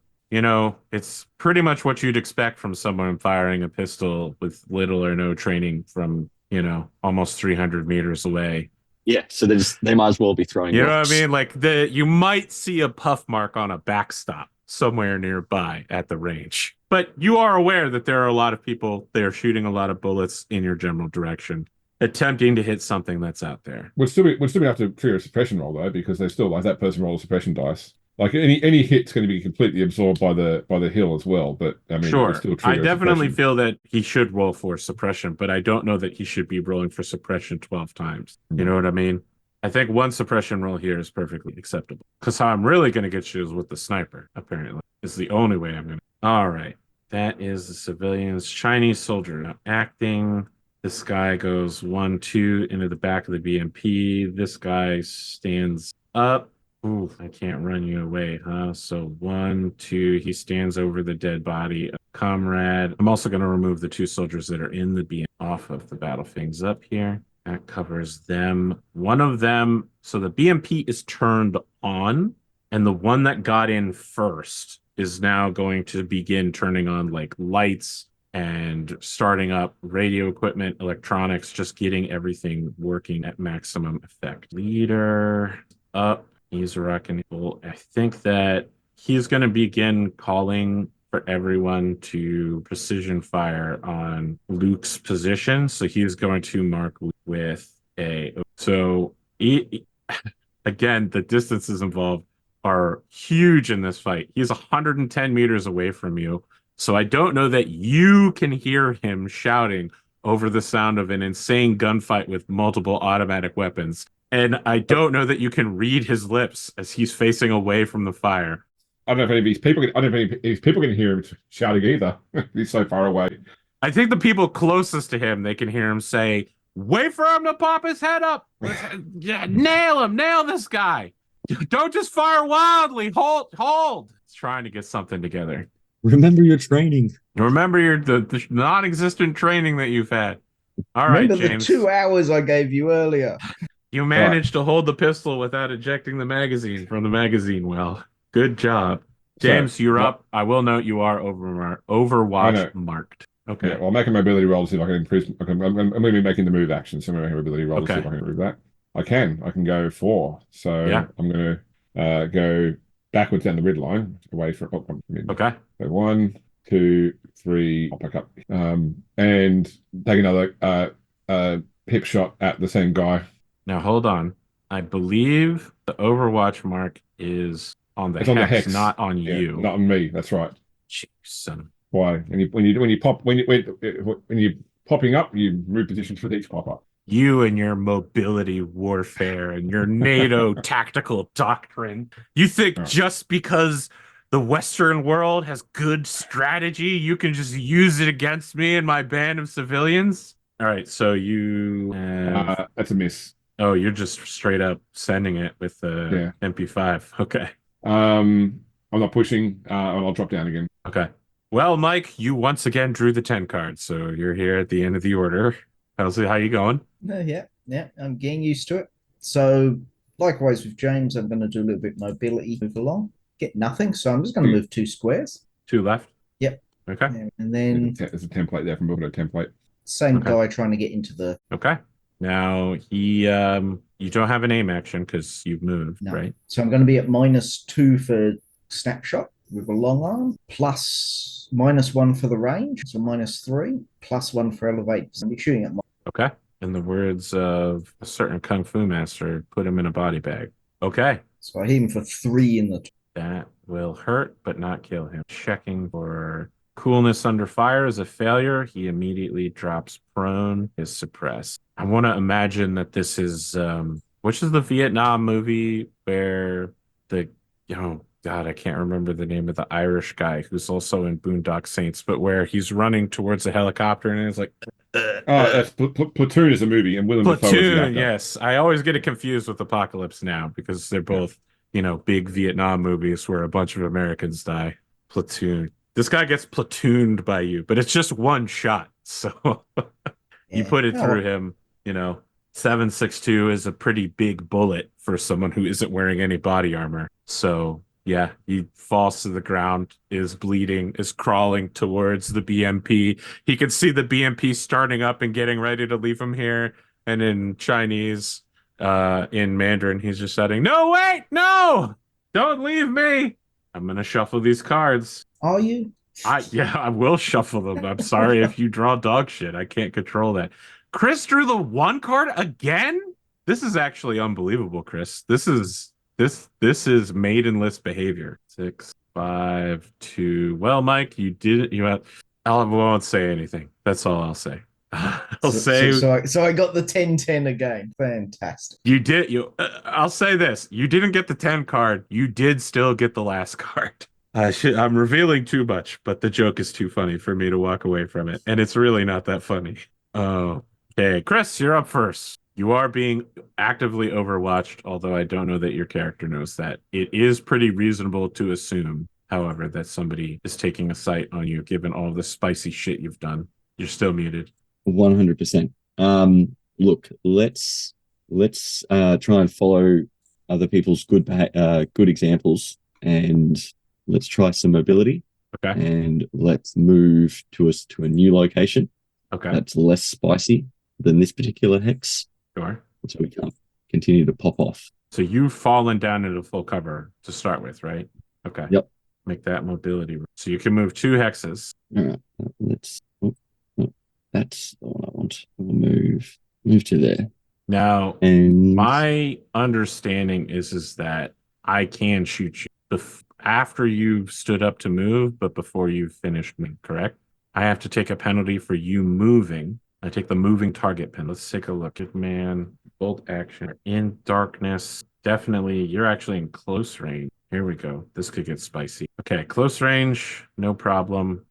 it's pretty much what you'd expect from someone firing a pistol with little or no training from, almost 300 meters away. Yeah, so they might as well be throwing You know rocks. what I mean? Like you might see a puff mark on a backstop somewhere nearby at the range. But you are aware that there are a lot of people, they're shooting a lot of bullets in your general direction, attempting to hit something that's out there. Would still be have to trigger a suppression roll though, because they still like that person rolls suppression dice. Like any hit's going to be completely absorbed by the hill as well. But I mean, Sure. it's still I trigger definitely suppression. feel that he should roll for suppression, but I don't know that he should be rolling for suppression 12 times. You know what I mean? I think 1 suppression roll here is perfectly acceptable. Because how I'm really going to get you is with the sniper, apparently. It's the only way I'm going to. All right. That is the civilians. Chinese soldier. Now acting. This guy goes 1-2 into the back of the BMP. This guy stands up. Ooh, I can't run you away, huh? So 1-2, he stands over the dead body of comrade. I'm also going to remove the 2 soldiers that are in the BMP off of the battle things up here. That covers them. One of them, so the BMP is turned on, and the one that got in first is now going to begin turning on like lights and starting up radio equipment, electronics, just getting everything working at maximum effect. Leader up. He's rocking. I think that he's going to begin calling for everyone to precision fire on Luke's position. So he's going to mark with a. So Again, the distances involved are huge in this fight. He's 110 meters away from you. So I don't know that you can hear him shouting over the sound of an insane gunfight with multiple automatic weapons. And I don't know that you can read his lips as he's facing away from the fire. I don't know if any of these people. I don't know if these people can hear him shouting either. He's so far away. I think the people closest to him, they can hear him say, "Wait for him to pop his head up. Yeah, nail him. Nail this guy. Don't just fire wildly. Hold. He's trying to get something together. Remember your training. Remember the non-existent training that you've had. All right, Remember James. the 2 hours I gave you earlier. You managed to hold the pistol without ejecting the magazine from the magazine well. Good job. James, you're up. I will note you are Overwatch marked. Okay. Yeah, well, I'll make a mobility roll to see if I can improve. I'm going to be making the move action, so I'm going to make a mobility roll to see if I can improve that. I can go 4. So yeah. I'm going to go backwards down the rid line, away from. Okay. So 1, 2, 3. I'll pick up and take another hip shot at the same guy. Now hold on. I believe the Overwatch mark is on the hex, not on you. Not on me. That's right. Jeez, son. Why? When you're popping up, you move positions for each pop up. You and your mobility warfare and your NATO tactical doctrine. You think just because the Western world has good strategy, you can just use it against me and my band of civilians? All right, so you have... that's a miss. Oh, you're just straight up sending it with the MP5. Okay. I'm not pushing. I'll drop down again. Okay. Well, Mike, you once again drew the 10 cards, so you're here at the end of the order. How you going? Yeah, I'm getting used to it. So, likewise with James, I'm going to do a little bit mobility, move along. Get nothing, so I'm just going to move 2 squares. 2 left? Yep. Okay. And then... There's a template there from Book Template. Same guy trying to get into the... Okay. Now, you don't have an aim action because you've moved, right? So I'm going to be at -2 for snapshot with a long arm, plus -1 for the range, so -3, +1 for elevate. So I'll be shooting at Okay. In the words of a certain kung fu master, put him in a body bag. Okay. So I hit him for 3 in the... That will hurt, but not kill him. Checking for coolness under fire is a failure. He immediately drops prone, is suppressed. I want to imagine that this is, which is the Vietnam movie where God, I can't remember the name of the Irish guy who's also in Boondock Saints, but where he's running towards a helicopter and it's like... that's Platoon is a movie, and Willem Dafoe is the actor. Yes. I always get it confused with Apocalypse Now because they're both, big Vietnam movies where a bunch of Americans die. Platoon. This guy gets platooned by you, but it's just one shot. So you put it through him, 7.62 is a pretty big bullet for someone who isn't wearing any body armor. So yeah, he falls to the ground, is bleeding, is crawling towards the BMP. He can see the BMP starting up and getting ready to leave him here. And in Chinese, in Mandarin, he's just shouting, "No, wait, no, don't leave me. I'm going to shuffle these cards." Are you? I will shuffle them. I'm sorry if you draw dog shit. I can't control that. Chris drew the 1 card again? This is actually unbelievable, Chris. This is maidenless behavior. 6, 5, 2. Well, Mike, you did it. I won't say anything. That's all I'll say. So I got the 10-10 again. Fantastic. You did. I'll say this. You didn't get the 10 card. You did still get the last card. I'm revealing too much, but the joke is too funny for me to walk away from it. And it's really not that funny. Okay, Chris, you're up first. You are being actively overwatched, although I don't know that your character knows that. It is pretty reasonable to assume, however, that somebody is taking a sight on you, given all the spicy shit you've done. You're still muted. 100%. Look, let's try and follow other people's good examples, and let's try some mobility. Okay. And let's move to a new location. Okay. That's less spicy than this particular hex. Sure. So we can't continue to pop off. So you've fallen down into full cover to start with, right? Okay. Yep. Make that mobility. So you can move 2 hexes. All right. Let's. That's the one I want. We'll move to there. Now, And my understanding is that I can shoot you after you've stood up to move, but before you've finished moving, correct? I have to take a penalty for you moving. I take the moving target pen. Let's take a look. Good man, bolt action in darkness. Definitely, you're actually in close range. Here we go. This could get spicy. Okay, close range, no problem.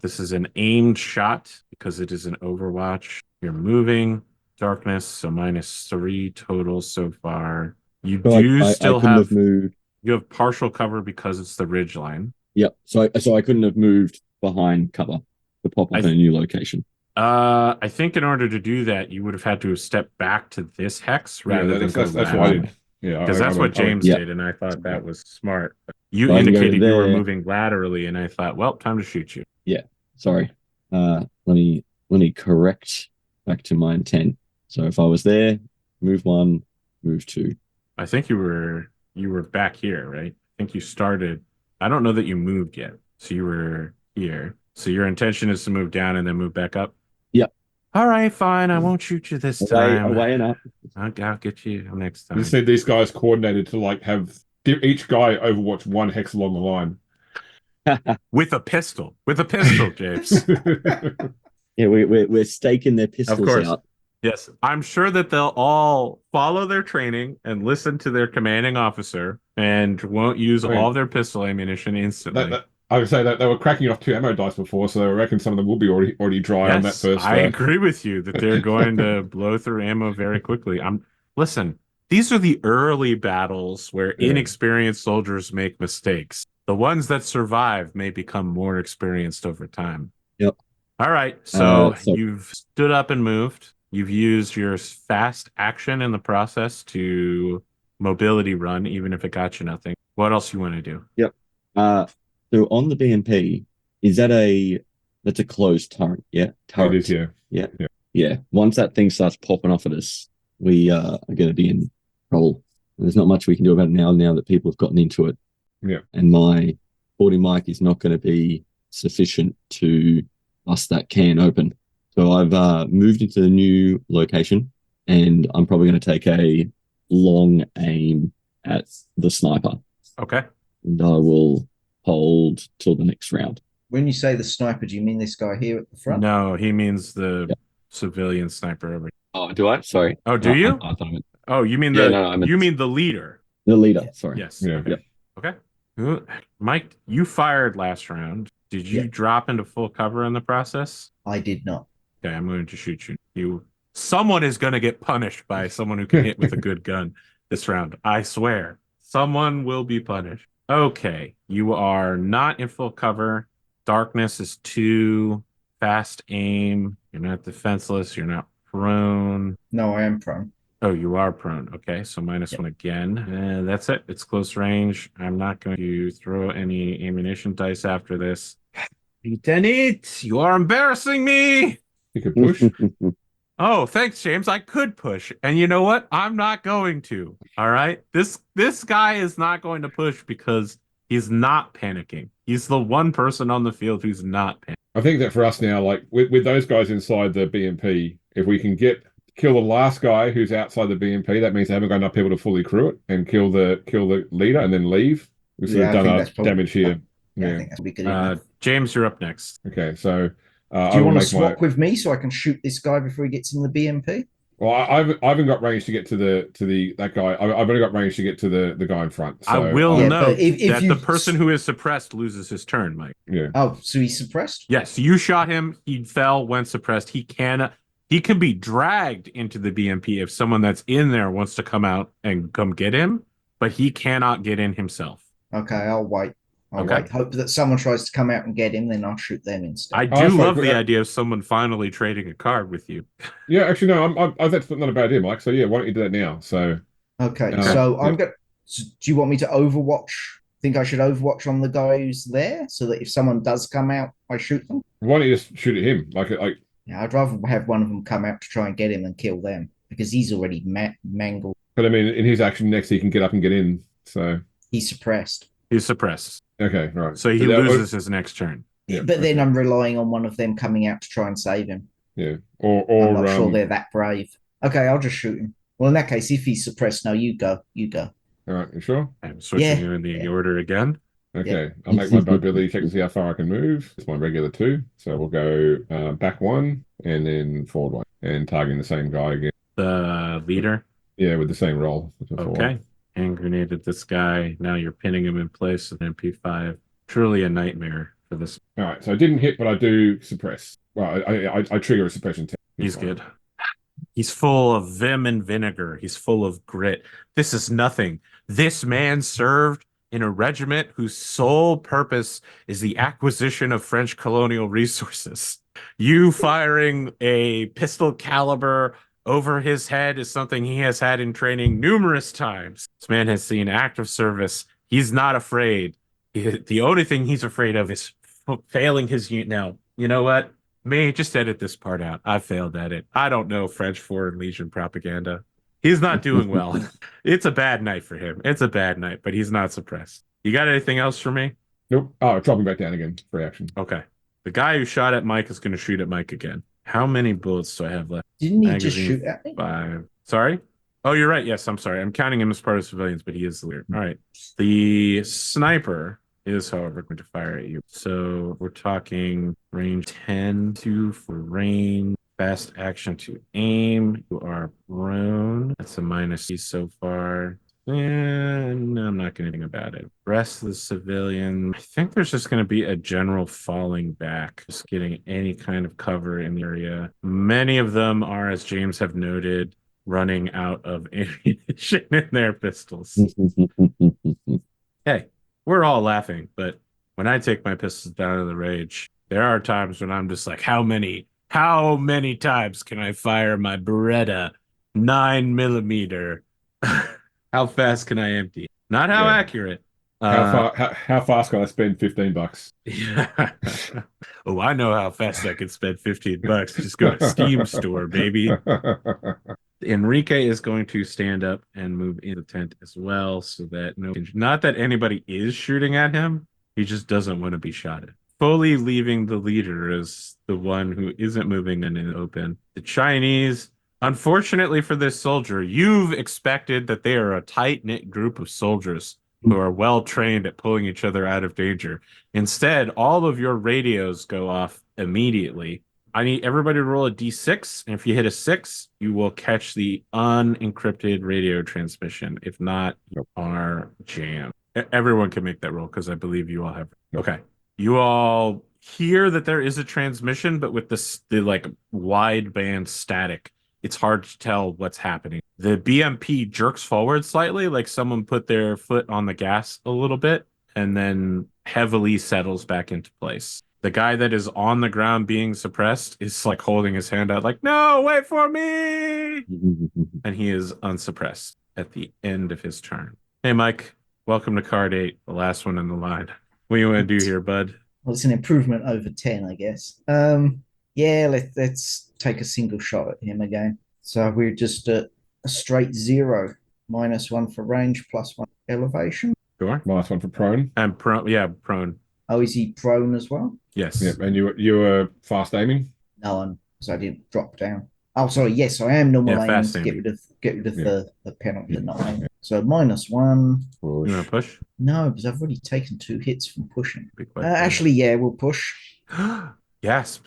This is an aimed shot because it is an Overwatch. You're moving darkness, so -3 total so far. You so do I still couldn't have have moved. you have partial cover because it's the ridge line. Yep. So I couldn't have moved behind cover to pop up in a new location. I think in order to do that, you would have had to have stepped back to this hex rather than go that's what I laterally. did. Yeah, Because that's what James Yep. did, and I thought that was smart. You So I can go indicated you were there. moving laterally, and I thought, well, time to shoot you. Yeah. Sorry. Let me correct back to my intent. So if I was there, move 1, move 2. I think you were back here, right? I think you started. I don't know that you moved yet. So you were here. So your intention is to move down and then move back up? Yep. All right, fine. I won't shoot you this time. Away and up. I'll get you next time. You just need these guys coordinated to like give each guy Overwatch 1 hex along the line. With a pistol, James. Yeah, we're staking their pistols Of course. out. Yes, I'm sure that they'll all follow their training and listen to their commanding officer and won't use all their pistol ammunition instantly. I would say that they were cracking off 2 ammo dice before, so I reckon some of them will be already dry on that first. I agree with you that they're going to blow through ammo very quickly. Listen, these are the early battles where inexperienced soldiers make mistakes. The ones that survive may become more experienced over time. Yep. All right, so you've stood up and moved. You've used your fast action in the process to mobility run, even if it got you nothing. What else you want to do? Yep. So on the BMP, that's a closed turret, yeah? Turret. It is, Yeah. Once that thing starts popping off at us, we are going to be in trouble. There's not much we can do about it now that people have gotten into it. Yeah. And my 40 mic is not going to be sufficient to bust that can open. So I've moved into the new location, and I'm probably going to take a long aim at the sniper. Okay. And I will hold till the next round. When you say the sniper, do you mean this guy here at the front? No, he means the civilian sniper over here. Oh, do I? Sorry. Oh, do you? I thought I meant... Oh, you mean you mean the leader? The leader, sorry. Yes. Yeah. Okay. Mike, you fired last round. Did you drop into full cover in the process? I did not. Okay, I'm going to shoot you. Someone is going to get punished by someone who can hit with a good gun this round. I swear. Someone will be punished. Okay, you are not in full cover. Darkness is 2. Fast aim. You're not defenseless. You're not prone. No, I am prone. Oh, you are prone. Okay, so -1 again. And that's it. It's close range. I'm not going to throw any ammunition dice after this. Lieutenant, you are embarrassing me. You could push. Oh, thanks, James. I could push. And you know what? I'm not going to. All right? This guy is not going to push because he's not panicking. He's the one person on the field who's not panicking. I think that for us now, like with those guys inside the BMP, if we can kill the last guy who's outside the BMP, that means they haven't got enough people to fully crew it, and kill the leader and then leave. We've sort of done our damage here. Yeah, I think that's good enough. James, you're up next. Okay, so do you want to swap with me so I can shoot this guy before he gets in the BMP? Well, I haven't got range to get to that guy. I've only got range to get to the guy in front. So, I will note that if the person who is suppressed loses his turn, Mike. Yeah. Oh, so he's suppressed? Yes, you shot him. He fell when suppressed. He can be dragged into the BMP if someone that's in there wants to come out and come get him, but he cannot get in himself. Okay, I'll wait. I'll wait. Hope that someone tries to come out and get him, then I'll shoot them instead. I do love the idea of someone finally trading a card with you. Yeah, actually, no, that's not a bad idea, Mike. So yeah, why don't you do that now? So okay, so I'm going. So do you want me to overwatch? Think I should overwatch on the guy who's there, so that if someone does come out, I shoot them. Why don't you just shoot at him? Yeah, I'd rather have one of them come out to try and get him and kill them because he's already mangled. But I mean, in his action next, he can get up and get in. So he's suppressed. He's suppressed. Okay, right. So he loses his next turn. Yeah, but then I'm relying on one of them coming out to try and save him. Yeah, I'm not sure they're that brave. Okay, I'll just shoot him. Well, in that case, if he's suppressed, no, you go. You go. All right, you sure? I'm switching Yeah. you in the Yeah. order again. Okay, I'll make my mobility check to see how far I can move. It's my regular 2. So we'll go back 1 and then forward 1 and targeting the same guy again. The leader. Yeah, with the same roll. Okay. Hand grenaded this guy. Now you're pinning him in place with MP5. Truly a nightmare for this. All right, so I didn't hit, but I do suppress. Well, I trigger a suppression test. He's good. He's full of vim and vinegar. He's full of grit. This is nothing. This man served in a regiment whose sole purpose is the acquisition of French colonial resources. You firing a pistol caliber over his head is something he has had in training numerous times. This man has seen active service. He's not afraid. The only thing he's afraid of is failing his unit. Now, you know what? Me, just edit this part out. I failed at it. I don't know French Foreign Legion propaganda. He's not doing well. It's a bad night for him. It's a bad night, but he's not suppressed. You got anything else for me? Nope. Oh, dropping back down again. Free action. Okay. The guy who shot at Mike is going to shoot at Mike again. How many bullets do I have left? Didn't he just Magazine shoot at me? 5. Sorry? Oh, you're right. Yes, I'm sorry. I'm counting him as part of civilians, but he is the leader. All right. The sniper is, however, going to fire at you. So we're talking range 10 2 for range, fast action to aim. You are prone. That's a -C so far. And I'm not going to think about it. Rest of the civilian. I think there's just going to be a general falling back, just getting any kind of cover in the area. Many of them are, as James have noted, running out of ammunition in their pistols. Hey, we're all laughing, but when I take my pistols down to the rage, there are times when I'm just like, how many times can I fire my Beretta 9mm? How fast can I empty? Not how Yeah. accurate. How fast can I spend $15? Yeah. Oh, I know how fast I can spend $15. Just go to Steam store, baby. Enrique is going to stand up and move in the tent as well, so that not that anybody is shooting at him, he just doesn't want to be shot at. Fully leaving the leader as the one who isn't moving in the open. The Chinese, unfortunately for this soldier, you've expected that they are a tight-knit group of soldiers who are well trained at pulling each other out of danger. Instead, all of your radios go off immediately. I need everybody to roll a d6, and if you hit a 6, you will catch the unencrypted radio transmission. If not, you are jammed. Everyone can make that roll because I believe you all have. Okay. You all hear that there is a transmission, but with the like wideband static, it's hard to tell what's happening. The BMP jerks forward slightly, like someone put their foot on the gas a little bit, and then heavily settles back into place. The guy that is on the ground being suppressed is like holding his hand out, like, no, wait for me. And he is unsuppressed at the end of his turn. Hey, Mike, welcome to card 8, the last one in the line. What do you want to do here, bud? Well, it's an improvement over 10, I guess. Yeah, let's take a single shot at him again. So we're just at a straight 0, -1 for range, +1 elevation. Sure. -1 for prone. And prone, yeah, prone. Oh, is he prone as well? Yes. Yep, and you were fast aiming? No, because I didn't drop down. Oh, sorry. Yes, I am normal aiming fast to aiming. get rid of the penalty Yeah. of not aiming. So -1. You want to push? No, because I've already taken 2 hits from pushing. Be quite Actually, yeah, we'll push Gasp.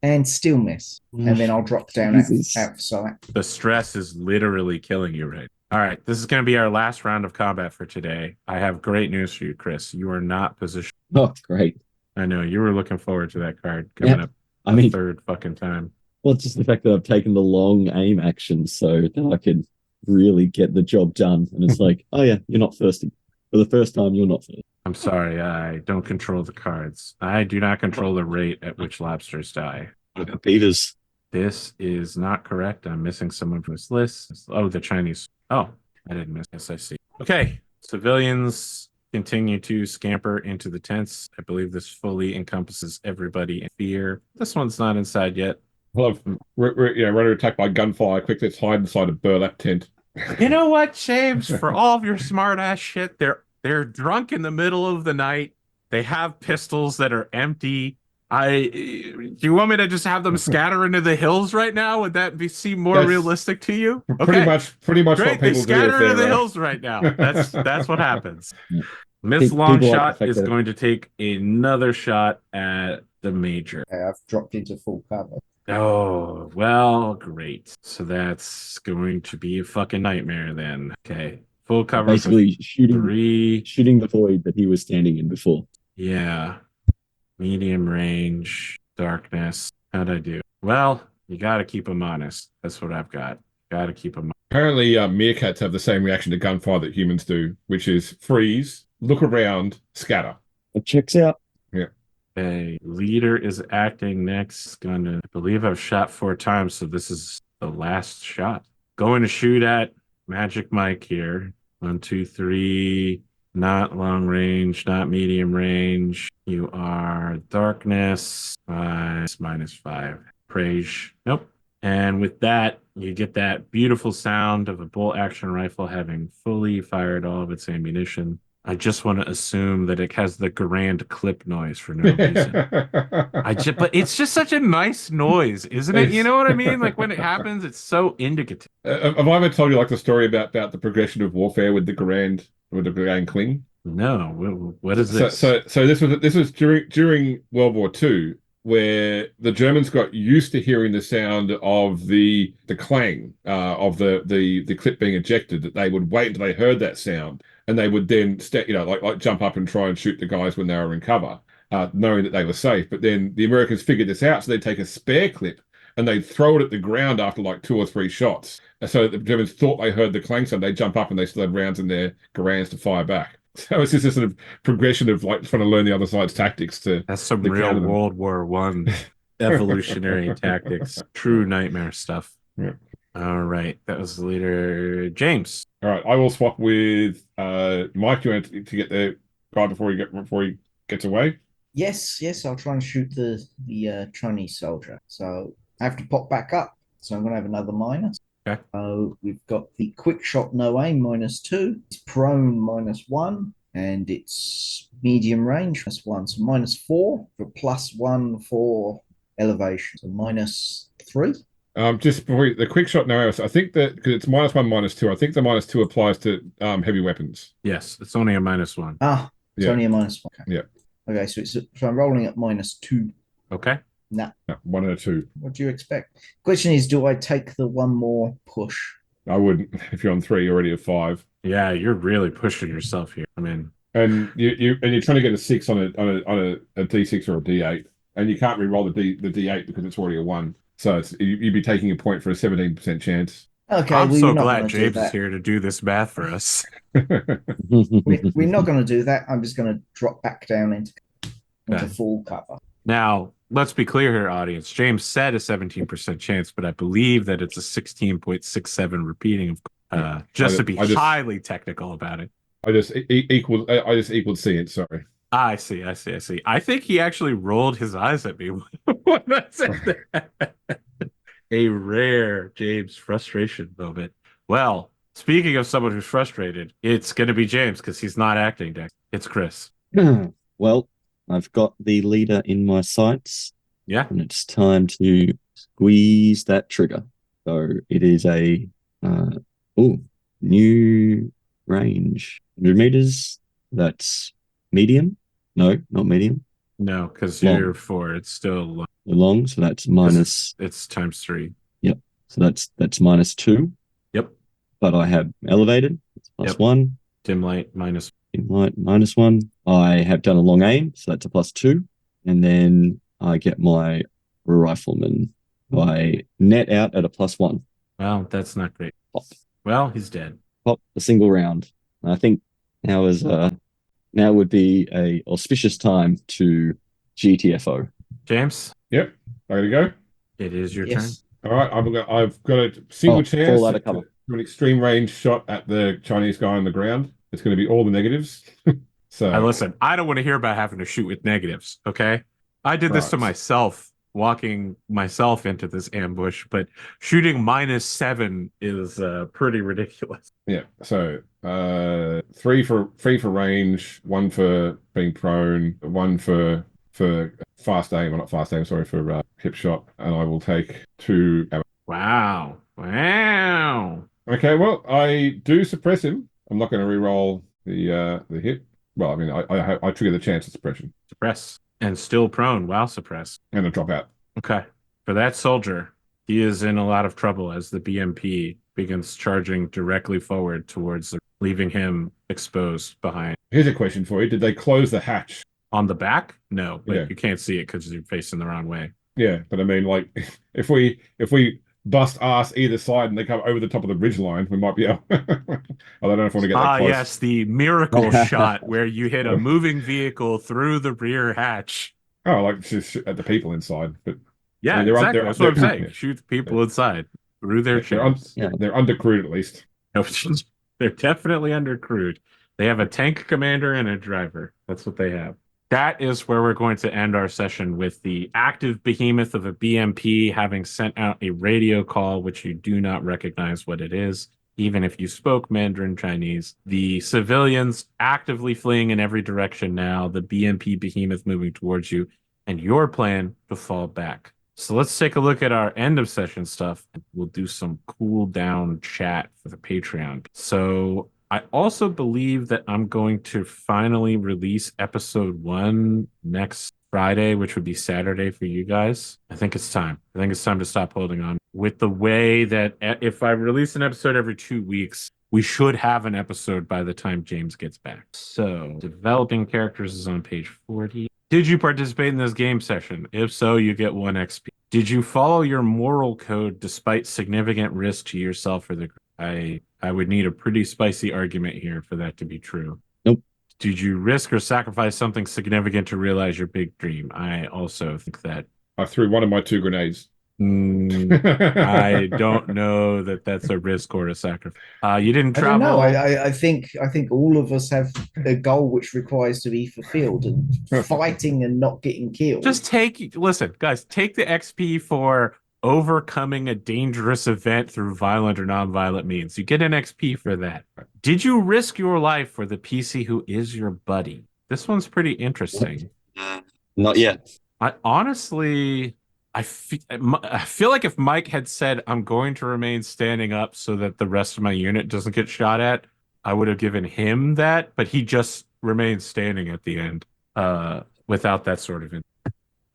and still miss, and then I'll drop down out Jesus. of sight. The stress is literally killing you, right? All right, this is going to be our last round of combat for today. I have great news for you, Chris. You are not positioned. Oh, great. I know you were looking forward to that card coming Yep. up I mean, third fucking time. well, just the fact that I've taken the long aim action so that I could really get the job done. And it's like, oh yeah, you're not thirsty. For the first time, you're not thirsty. I'm sorry, I don't control the cards. I do not control the rate at which lobsters die. What about beavers? This is not correct. I'm missing someone from this list. Oh, the Chinese. Oh, I didn't miss this. I see. Okay. Civilians continue to scamper into the tents. I believe this fully encompasses everybody in fear. This one's not inside yet. Hello. Ready to attack by gunfire. Quick, let's hide inside a burlap tent. You know what, James? For all of your smart ass shit, they're drunk in the middle of the night. They have pistols that are empty. Do you want me to just have them scatter into the hills right now? Would that seem more That's realistic to you? pretty Okay, much what great. They people do if scatter into the they're. hills right now. That's what happens. Yeah. Miss People like the Longshot fact is that going to take another shot at the major. Okay, I've dropped into full cover. Oh, well, great. So that's going to be a fucking nightmare then. Okay. Full cover for basically three. shooting the void that he was standing in before. Yeah. Medium range, darkness. How'd I do? Well, you got to keep them honest. That's what I've got. Got to keep them. Apparently, meerkats have the same reaction to gunfire that humans do, which is freeze, look around, scatter. It checks out. Okay, leader is acting next. I believe I've shot 4 times, so this is the last shot. Going to shoot at Magic Mike here. 1, 2, 3. Not long range, not medium range. You are darkness. -5. Praise. Nope. And with that, you get that beautiful sound of a bolt action rifle having fully fired all of its ammunition. I just want to assume that it has the grand clip noise for no reason. But it's just such a nice noise, isn't it? You know what I mean? Like when it happens, it's so indicative. Have I ever told you like the story about the progression of warfare with the Grand Kling? No, what is this? So this was during World War II, where the Germans got used to hearing the sound of the clang of the clip being ejected. That they would wait until they heard that sound, and they would then like jump up and try and shoot the guys when they were in cover, knowing that they were safe. But then the Americans figured this out, so they'd take a spare clip and they'd throw it at the ground after like 2 or 3 shots. So the Germans thought they heard the clang sound. They'd jump up and they still had rounds in their Garands to fire back. So it's just this sort of progression of like trying to learn the other side's tactics to. That's some to real counter them. World War One evolutionary tactics. True nightmare stuff. Yeah. All right, that was the leader, James. All right, I will swap with Mike. You want to get the guy before he gets away? Yes, I'll try and shoot the Chinese soldier. So I have to pop back up. So I'm going to have another minus. Okay. So we've got the quick shot, no aim, -2. It's prone, -1. And it's medium range, +1. So -4 for +1 for elevation. So -3. Just before the quick shot now, I think that because it's -1, -2, I think the -2 applies to heavy weapons. Yes, it's only a -1. It's only a -1. Okay. Yeah. Okay, so I'm rolling at -2. Okay. Nah. No, 1 and a 2. What do you expect? Question is, do I take the one more push? I wouldn't if you're on 3, you're already at 5. Yeah, you're really pushing yourself here. I mean, And you're trying to get a 6 on a D6 or a D8, and you can't re-roll the D8 because it's already a 1. So you'd be taking a point for a 17% chance. Okay, I'm we're so not glad gonna do James is that. here to do this math for us. We're not going to do that. I'm just going to drop back down into Okay. full cover. Now, let's be clear here, audience. James said a 17% chance, but I believe that it's a 16.67 repeating of just to be highly technical about it. I just equaled C it, sorry. I see. I think he actually rolled his eyes at me when I said that. A rare James frustration moment. Well, speaking of someone who's frustrated, it's going to be James because he's not acting next. It's Chris. Well, I've got the leader in my sights. Yeah. And it's time to squeeze that trigger. So it is a new range. 100 meters. That's medium. No, not medium. No, because Long. you're 4. It's still Long, so that's minus. It's ×3. Yep. So that's -2. Yep. But I have elevated. It's +1. Dim light -1. Dim light -1. I have done a long aim, so that's a +2. And then I get my rifleman. I net out at a +1. Well, that's not great. Pop. Well, he's dead. Pop a single round. I think now would be a auspicious time to GTFO. James? Yep. I gotta go. It is your Yes. All right, I've got a single chance fall out of cover. to an extreme range shot at the Chinese guy on the ground. It's going to be all the negatives. So Listen, I don't want to hear about having to shoot with negatives, okay? I did this to Right. myself, walking myself into this ambush, but shooting -7 is pretty ridiculous. yeah, so 3 for range, 1 for being prone, 1 for fast aim, or not fast aim, sorry, for hip shot, and I will take 2 arrows. Wow. Wow. Okay, well, I do suppress him. I'm not going to re-roll the hit. Well, I mean, I trigger the chance of suppression Suppress. And still prone while suppressed. and I drop out. Okay. For that soldier, he is in a lot of trouble as the BMP begins charging directly forward towards leaving him exposed behind. Here's a question for you: did they close the hatch? On the back? No, but Yeah. you can't see it because you're facing the wrong way. Yeah, but I mean, like, if we bust ass either side and they come over the top of the ridge line, we might be able. I don't know if I want to get that close. Yes, the miracle shot where you hit a moving vehicle through the rear hatch. Oh, like just at the people inside, but Yeah, I mean, exactly. That's what I'm saying. yeah. Shoot the people inside through their They're, chambers. they're undercrewed at least. They're definitely undercrewed. They have a tank commander and a driver. That's what they have. That is where we're going to end our session, with the active behemoth of a BMP having sent out a radio call, which you do not recognize what it is, even if you spoke Mandarin Chinese. The civilians actively fleeing in every direction now, the BMP behemoth moving towards you, and your plan to fall back. So let's take a look at our end of session stuff. We'll do some cool down chat for the Patreon. So I also believe that I'm going to finally release episode 1 next Friday, which would be Saturday for you guys. I think it's time. I think it's time to stop holding on. With the way that if I release an episode every 2 weeks, we should have an episode by the time James gets back. So developing characters is on page 40. Did you participate in this game session? If so, you get 1 XP. Did you follow your moral code despite significant risk to yourself or the group? I would need a pretty spicy argument here for that to be true. Nope. Did you risk or sacrifice something significant to realize your big dream? I also think that. I threw one of my 2 grenades. I don't know that that's a risk or a sacrifice. You didn't travel. I don't know. I think all of us have a goal which requires to be fulfilled, and fighting and not getting killed. Just listen, guys, take the XP for overcoming a dangerous event through violent or non-violent means. You get an XP for that. Did you risk your life for the PC who is your buddy? This one's pretty interesting. Not yet. I honestly, I feel like if Mike had said, I'm going to remain standing up so that the rest of my unit doesn't get shot at, I would have given him that, but he just remained standing at the end without that sort of...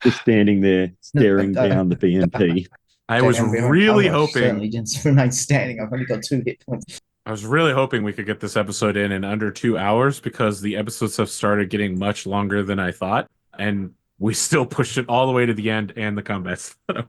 Just standing there, staring down the BMP. I was really hoping... certainly didn't remain standing. I've only got 2 hit points. I was really hoping we could get this episode in under 2 hours, because the episodes have started getting much longer than I thought, and we still pushed it all the way to the end, and the combat's not over.